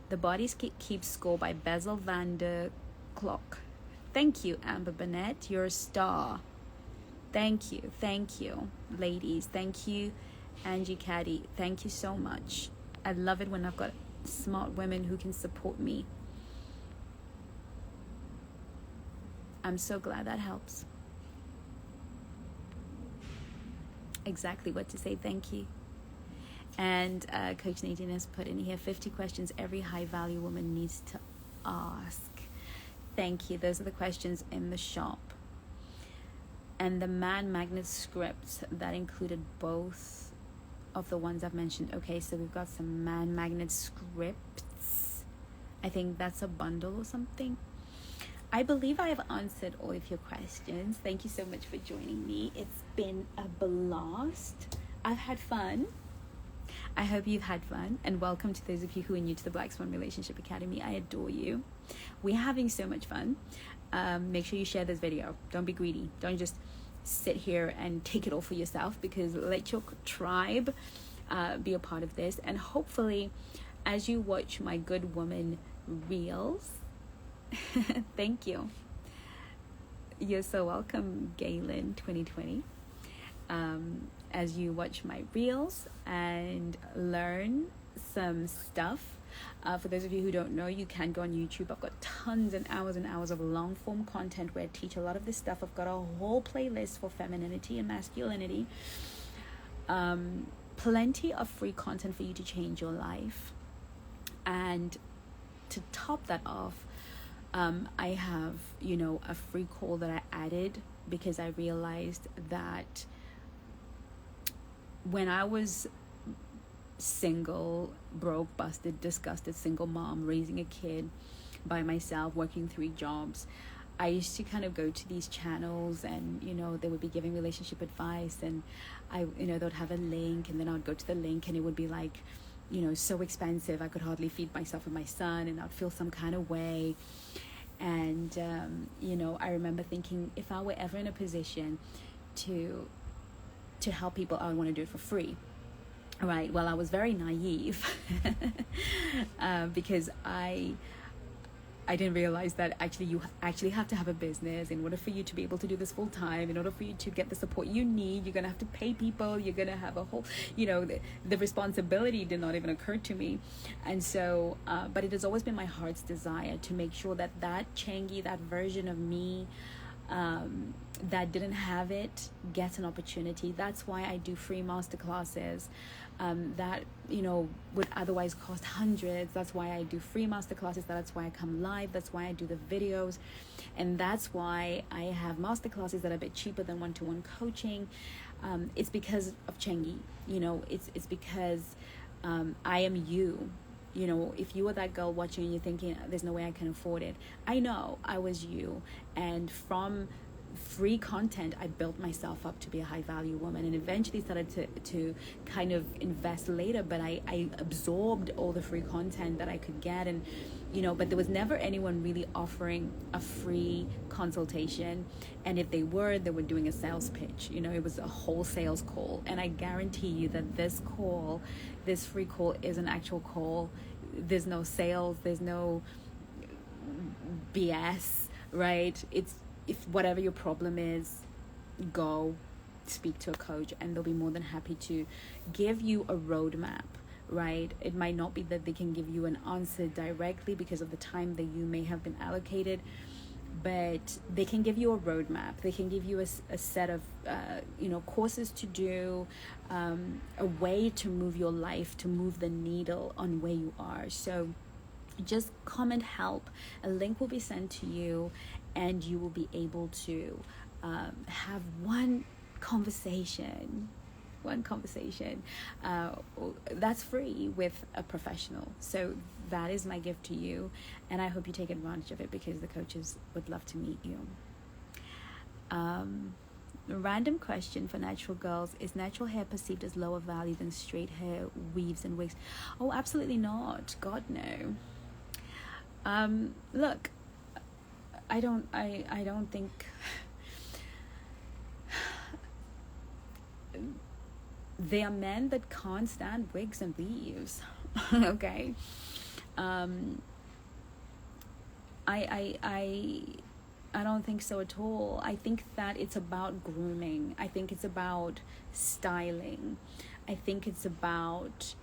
The Bodies Keep Score by Basil van der Klok. Thank you, Amber Burnett. You're a star. Thank you. Thank you, ladies. Thank you, Angie Caddy. Thank you so much. I love it when I've got smart women who can support me. I'm so glad that helps. Exactly what to say. Thank you. And Coach Nadine has put in here 50 questions every high value woman needs to ask. Thank you. Those are the questions in the shop. And the man magnet scripts that included both of the ones I've mentioned. Okay, so we've got some man magnet scripts. I think that's a bundle or something. I believe I have answered all of your questions. Thank you so much for joining me. It's been a blast. I've had fun. I hope you've had fun. And welcome to those of you who are new to the Black Swan Relationship Academy. I adore you. We're having so much fun. Make sure you share this video. Don't be greedy. Don't just sit here and take it all for yourself, because let your tribe be a part of this. And hopefully, as you watch my good woman reels, thank you. You're so welcome, Galen 2020. As you watch my reels and learn some stuff. For those of you who don't know, you can go on YouTube. I've got tons and hours of long form content where I teach a lot of this stuff. I've got a whole playlist for femininity and masculinity. Plenty of free content for you to change your life. And to top that off, I have, you know, a free call that I added because I realized that when I was single, broke, busted, disgusted, single mom, raising a kid by myself, working 3 jobs, I used to kind of go to these channels and, you know, they would be giving relationship advice, and I, you know, they'd have a link, and then I'd go to the link and it would be like, you know, so expensive. I could hardly feed myself and my son, and I'd feel some kind of way. And, you know, I remember thinking, if I were ever in a position to help people, I would want to do it for free. Right. Well, I was very naive because I didn't realize that actually you actually have to have a business in order for you to be able to do this full time. In order for you to get the support you need, you're going to have to pay people. You're going to have a whole, you know, the responsibility did not even occur to me. And so, but it has always been my heart's desire to make sure that Changi, that version of me, that didn't have it, gets an opportunity. That's why I do free masterclasses that, you know, would otherwise cost hundreds. That's why I do free masterclasses. That's why I come live. That's why I do the videos. And that's why I have masterclasses that are a bit cheaper than one-to-one coaching. It's because of Changi. You know, it's because I am you. You know, if you were that girl watching and you're thinking, there's no way I can afford it, I know I was you. And from free content, I built myself up to be a high value woman, and eventually started to kind of invest later. But I absorbed all the free content that I could get, and, you know, but there was never anyone really offering a free consultation. And if they were doing a sales pitch. You know, it was a whole sales call. And I guarantee you that this free call is an actual call. There's no sales, there's no BS, right? It's, if whatever your problem is, go speak to a coach, and they'll be more than happy to give you a roadmap, right? It might not be that they can give you an answer directly because of the time that you may have been allocated, but they can give you a roadmap. They can give you a set of, you know, courses to do, a way to move your life, to move the needle on where you are. So just comment help. A link will be sent to you, and you will be able to have one conversation that's free with a professional. So that is my gift to you, and I hope you take advantage of it, because the coaches would love to meet you. Random question for natural girls: is natural hair perceived as lower value than straight hair, weaves, and wigs? Oh, absolutely not. God, no. Look, I don't think there are men that can't stand wigs and weaves. Okay. I don't think so at all. I think that it's about grooming. I think it's about styling. I think it's about,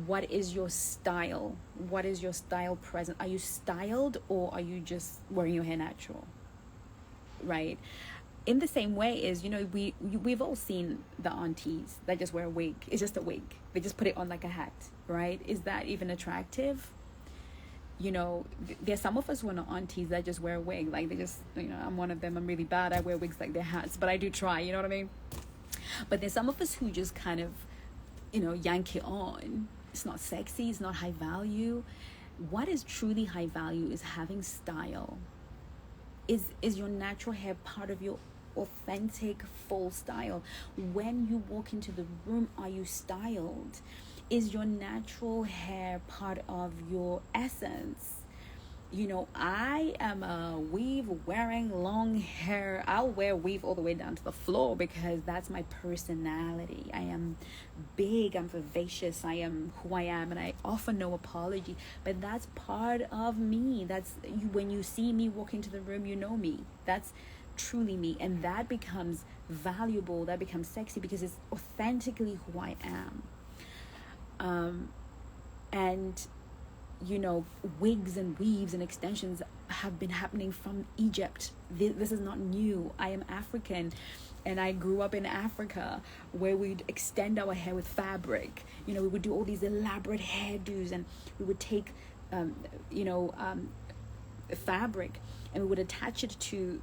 what is your style? What is your style present? Are you styled, or are you just wearing your hair natural? Right? In the same way is, we've all seen the aunties that just wear a wig. It's just a wig. They just put it on like a hat, right? Is that even attractive? There's some of us who are not aunties that just wear a wig. Like, they just, I'm one of them. I'm really bad. I wear wigs like they're hats, but I do try, you know what I mean? But there's some of us who just kind of, yank it on. It's not sexy. It's not high value. What is truly high value is having style. Is your natural hair part of your authentic, full style? When you walk into the room, are you styled? Is your natural hair part of your essence? I am a weave wearing long hair. I'll wear weave all the way down to the floor, because that's my personality. I am big, I'm vivacious, I am who I am, and I offer no apology. But that's part of me. That's when you see me walk into the room, you know me. That's truly me, and that becomes valuable, that becomes sexy, because it's authentically who I am. And wigs and weaves and extensions have been happening from Egypt. This is not new. I am African, and I grew up in Africa, where we'd extend our hair with fabric. We would do all these elaborate hairdos, and we would take fabric, and we would attach it to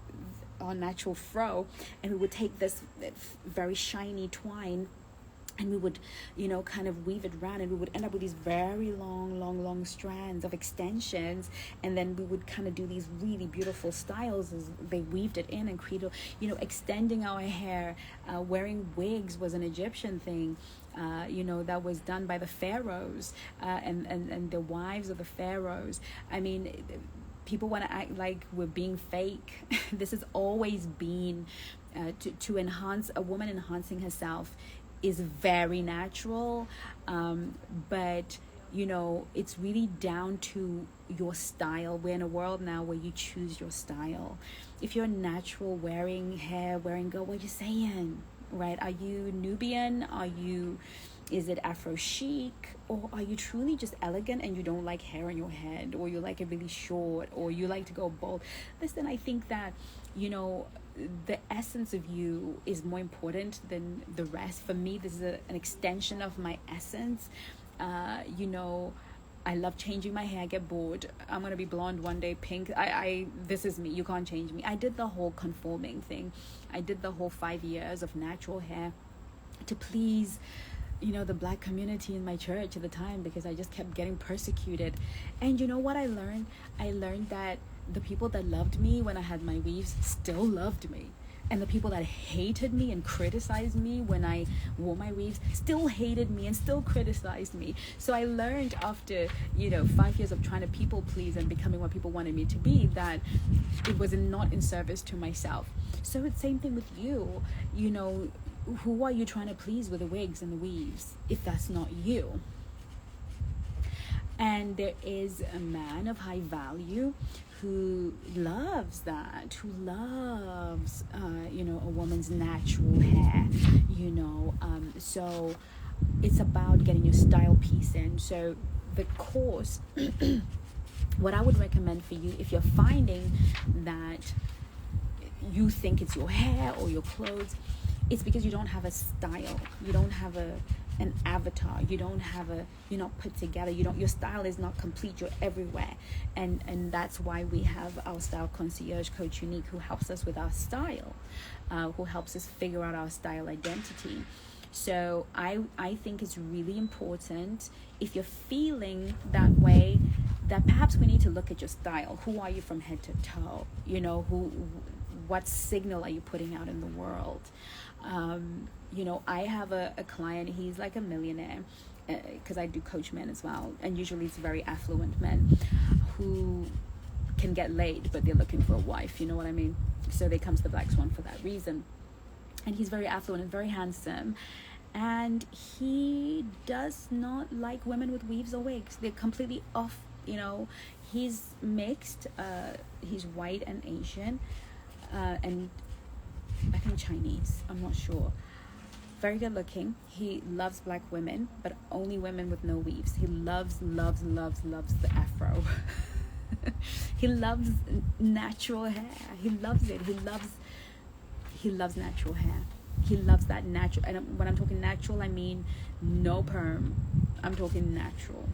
our natural fro, and we would take this very shiny twine, and we would, kind of weave it around, and we would end up with these very long strands of extensions. And then we would kind of do these really beautiful styles as they weaved it in and created, extending our hair. Wearing wigs was an Egyptian thing, that was done by the pharaohs and the wives of the pharaohs. I mean, people want to act like we're being fake. This has always been to enhance a woman. Enhancing herself is very natural, but it's really down to your style. We're in a world now where you choose your style. If you're natural, wearing hair, wearing gold, what are you saying, right? Are you Nubian? Is it Afro chic? Or are you truly just elegant and you don't like hair on your head, or you like it really short, or you like to go bald? Listen, I think that the essence of you is more important than the rest. For me, this is an extension of my essence. I love changing my hair. I get bored. I'm gonna be blonde one day, pink. This is me. You can't change me. I did the whole conforming thing. I did the whole 5 years of natural hair to please the Black community in my church at the time, because I just kept getting persecuted. And you know what I learned? I learned that the people that loved me when I had my weaves still loved me, and the people that hated me and criticized me when I wore my weaves still hated me and still criticized me. So I learned after 5 years of trying to people please and becoming what people wanted me to be, that it was not in service to myself. So it's same thing with you. Who are you trying to please with the wigs and the weaves if that's not you? And there is a man of high value who loves that, who loves a woman's natural hair, so it's about getting your style piece in. So the course what I would recommend for you, if you're finding that you think it's your hair or your clothes, it's because you don't have a style, you don't have a an avatar. You don't have you're not put together. Your style is not complete. You're everywhere. And that's why we have our style concierge coach Unique, who helps us with our style, who helps us figure out our style identity. So I think it's really important, if you're feeling that way, that perhaps we need to look at your style. Who are you from head to toe? What signal are you putting out in the world? I have a client, he's like a millionaire, because I do coach men as well, and usually it's very affluent men who can get laid, but they're looking for a wife, you know what I mean? So they come to the Black Swan for that reason. And he's very affluent and very handsome, and he does not like women with weaves or wigs. They're completely off. He's mixed, he's white and Asian, and I think Chinese, I'm not sure. Very good looking. He loves black women, but only women with no weaves. He loves the afro. He loves natural hair. He loves it. He loves natural hair. He loves that natural. And when I'm talking natural, I mean no perm. I'm talking natural.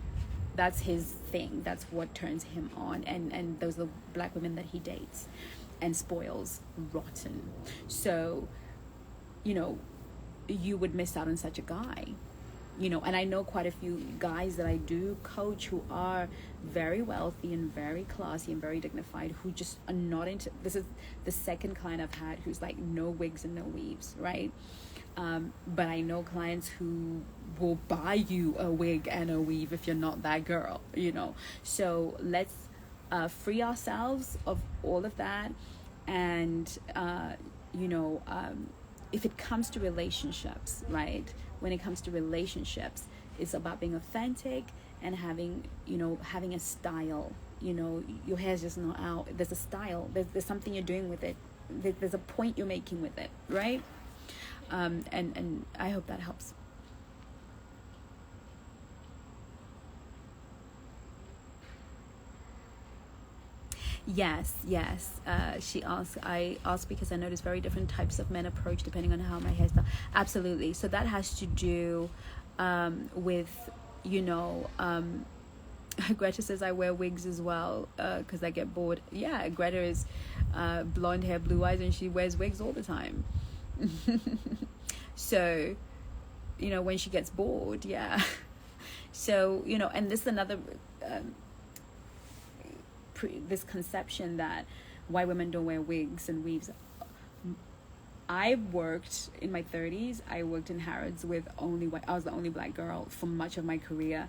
That's his thing. That's what turns him on. And those are the black women that he dates and spoils rotten. So, you would miss out on such a guy. And I know quite a few guys that I do coach who are very wealthy and very classy and very dignified, who just are not into. This is the second client I've had who's like no wigs and no weaves, right? But I know clients who will buy you a wig and a weave if you're not that girl, So let's free ourselves of all of that. And, if it comes to relationships, right? When it comes to relationships, it's about being authentic and having a style. Your hair's just not out. There's a style. There's something you're doing with it. There's a point you're making with it, right? And I hope that helps. Yes. She asked. I asked because I notice very different types of men approach depending on how my hairstyle. Absolutely. So that has to do with Greta says I wear wigs as well because I get bored. Yeah, Greta is blonde hair, blue eyes, and she wears wigs all the time. So when she gets bored, yeah. So and this is another. This conception that why women don't wear wigs and weaves. I worked in my 30s. I worked in Harrods with only white. I was the only black girl for much of my career,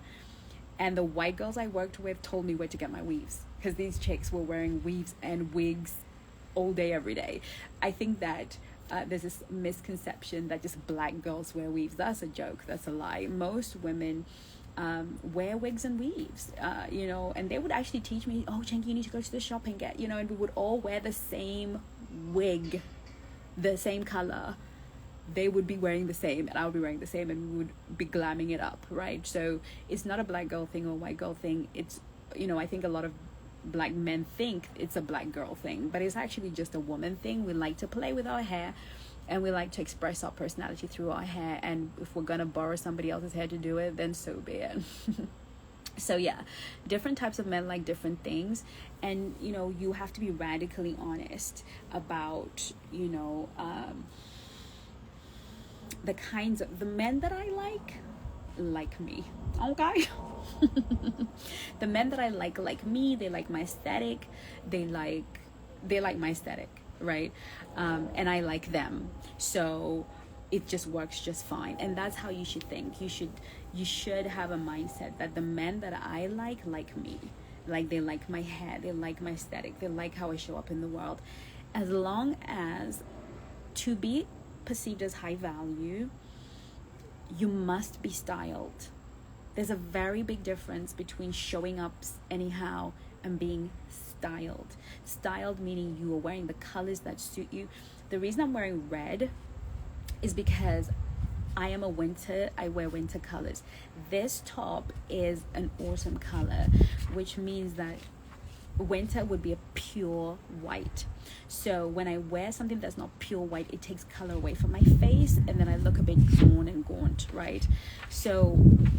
and the white girls I worked with told me where to get my weaves, because these chicks were wearing weaves and wigs all day, every day. I think that there's this misconception that just black girls wear weaves. That's a joke. That's a lie. Most women wear wigs and weaves, and they would actually teach me, oh, Chenki, you need to go to the shop and get, and we would all wear the same wig, the same color. They would be wearing the same and I would be wearing the same, and we would be glamming it up, right? So it's not a black girl thing or a white girl thing. It's, I think a lot of black men think it's a black girl thing, but it's actually just a woman thing. We like to play with our hair, and we like to express our personality through our hair. And if we're gonna borrow somebody else's hair to do it, then so be it. So yeah, different types of men like different things. And you have to be radically honest about the kinds of the men that I like me, okay? The men that I like me. They like my aesthetic. They like my aesthetic, right? And I like them, so it just works just fine. And that's how you should think. You should have a mindset that the men that I like me, like they like my hair, they like my aesthetic, they like how I show up in the world. As long as to be perceived as high value, you must be styled. There's a very big difference between showing up anyhow and being styled. Styled meaning you are wearing the colors that suit you. The reason I'm wearing red is because I am a winter. I wear winter colors. This top is an autumn color, which means that winter would be a pure white. So when I wear something that's not pure white, it takes color away from my face, and then I look a bit drawn and gaunt, right? So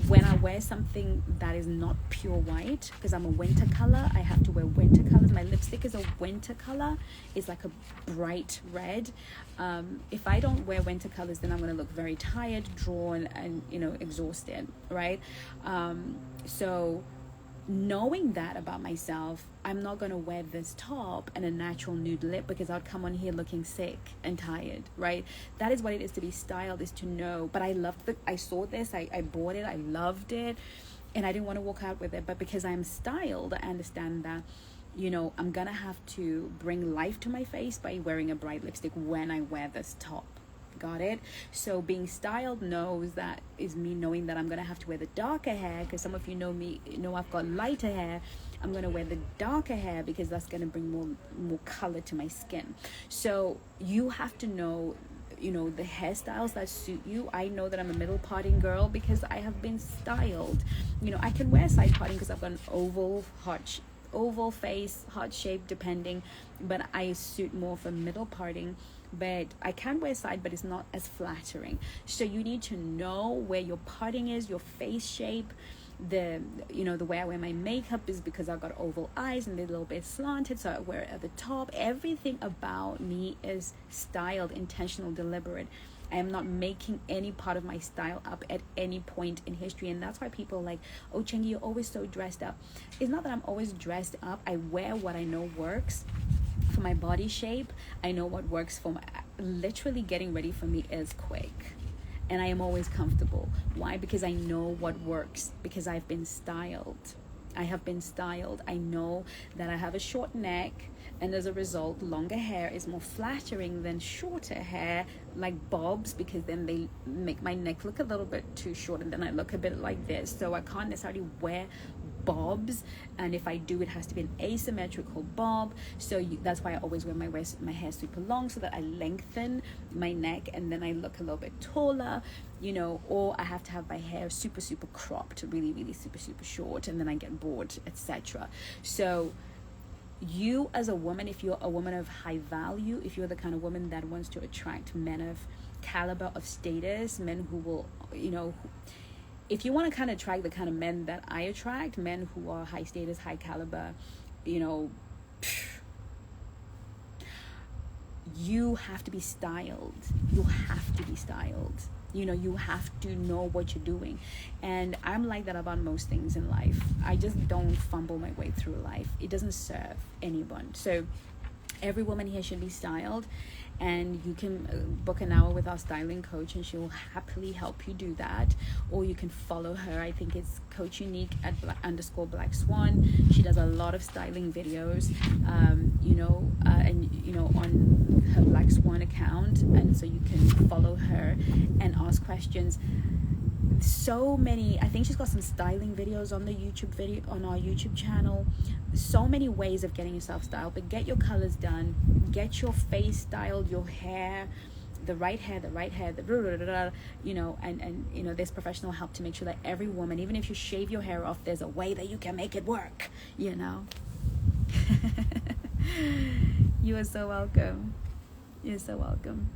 when I wear something that is not pure white, because I'm a winter color, I have to wear winter colors. My lipstick is a winter color. It's like a bright red. If I don't wear winter colors, then I'm going to look very tired, drawn, and exhausted, right? So knowing that about myself, I'm not going to wear this top and a natural nude lip, because I'd come on here looking sick and tired, right? That is what it is to be styled, is to know. But I saw this, I bought it, I loved it, and I didn't want to walk out with it. But because I'm styled, I understand that I'm gonna have to bring life to my face by wearing a bright lipstick when I wear this top. Got it? So being styled is me knowing that I'm gonna have to wear the darker hair, because some of you know me, I've got lighter hair. I'm gonna wear the darker hair because that's gonna bring more color to my skin. So you have to know the hairstyles that suit you. I know that I'm a middle parting girl because I have been styled. I can wear side parting because I've got an oval face, heart shape, depending, but I suit more for middle parting. But I can wear side, but it's not as flattering. So you need to know where your parting is, your face shape. The way I wear my makeup is because I've got oval eyes and they're a little bit slanted, so I wear it at the top. Everything about me is styled, intentional, deliberate. I am not making any part of my style up at any point in history. And that's why people are like, oh, Chengi, you're always so dressed up. It's not that I'm always dressed up. I wear what I know works for my body shape. I know what works for literally getting ready for me is quick. And I am always comfortable. Why? Because I know what works. Because I've been styled. I have been styled. I know that I have a short neck, and as a result, longer hair is more flattering than shorter hair, like bobs, because then they make my neck look a little bit too short, and then I look a bit like this. So I can't necessarily wear bobs, and if I do, it has to be an asymmetrical bob. So that's why I always wear my hair super long, so that I lengthen my neck and then I look a little bit taller, or I have to have my hair super cropped, really super short, and then I get bored, etc. So you as a woman, if you're a woman of high value, if you're the kind of woman that wants to attract men of caliber, of status, men who will, if you want to kind of attract the kind of men that I attract, men who are high status, high caliber, you have to be styled. You have to be styled. You have to know what you're doing. And I'm like that about most things in life. I just don't fumble my way through life. It doesn't serve anyone. So every woman here should be styled. And you can book an hour with our styling coach, and she will happily help you do that. Or you can follow her. I think it's Coach Unique at _Black Swan. She does a lot of styling videos, on her Black Swan account. And so you can follow her and ask questions. So many, I think she's got some styling videos on on our YouTube channel. So many ways of getting yourself styled. But get your colors done, get your face styled, your hair, the right hair, and there's professional help to make sure that every woman, even if you shave your hair off, there's a way that you can make it work. You are so welcome. You're so welcome.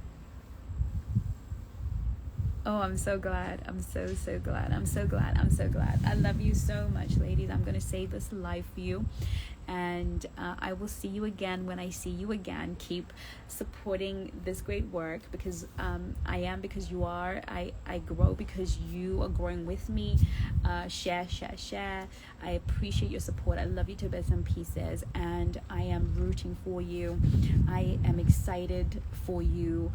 Oh, I'm so glad. I'm so glad. I'm so glad. I love you so much, ladies. I'm going to save this live for you. And I will see you again when I see you again. Keep supporting this great work, because I am because you are. I grow because you are growing with me. Share. I appreciate your support. I love you to bits and pieces, and I am rooting for you. I am excited for you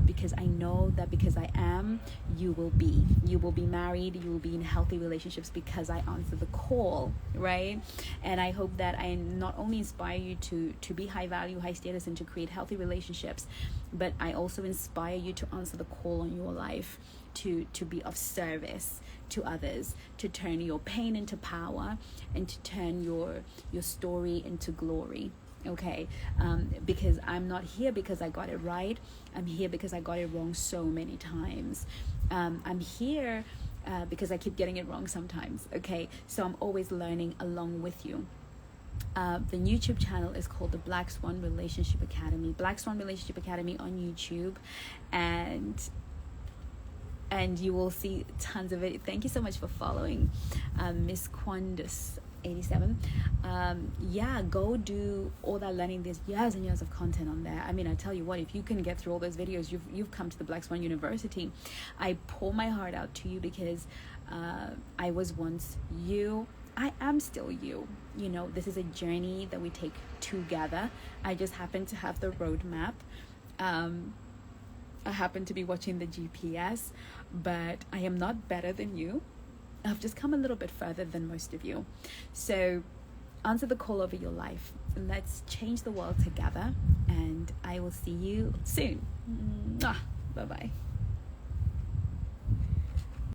because I know that because I am, you will be. You will be married. You will be in healthy relationships because I answer the call, right? And I hope that I not only inspire you to be high value, high status, and to create healthy relationships, but I also inspire you to answer the call on your life, to be of service to others, to turn your pain into power, and to turn your story into glory. Okay, because I'm not here because I got it right. I'm here because I got it wrong so many times. I'm here because I keep getting it wrong sometimes. Okay, so I'm always learning along with you. The YouTube channel is called the Black Swan Relationship Academy. Black Swan Relationship Academy on YouTube, and you will see tons of it. Thank you so much for following, Miss Quandus 87. Go do all that learning. There's years and years of content on there. I mean, I tell you what, if you can get through all those videos, you've come to the Black Swan University. I pour my heart out to you because I was once you. I am still you. You know, this is a journey that we take together. I just happen to have the roadmap. I happen to be watching the GPS, but I am not better than you. I've just come a little bit further than most of you. So answer the call over your life. Let's change the world together, and I will see you soon. Bye-bye.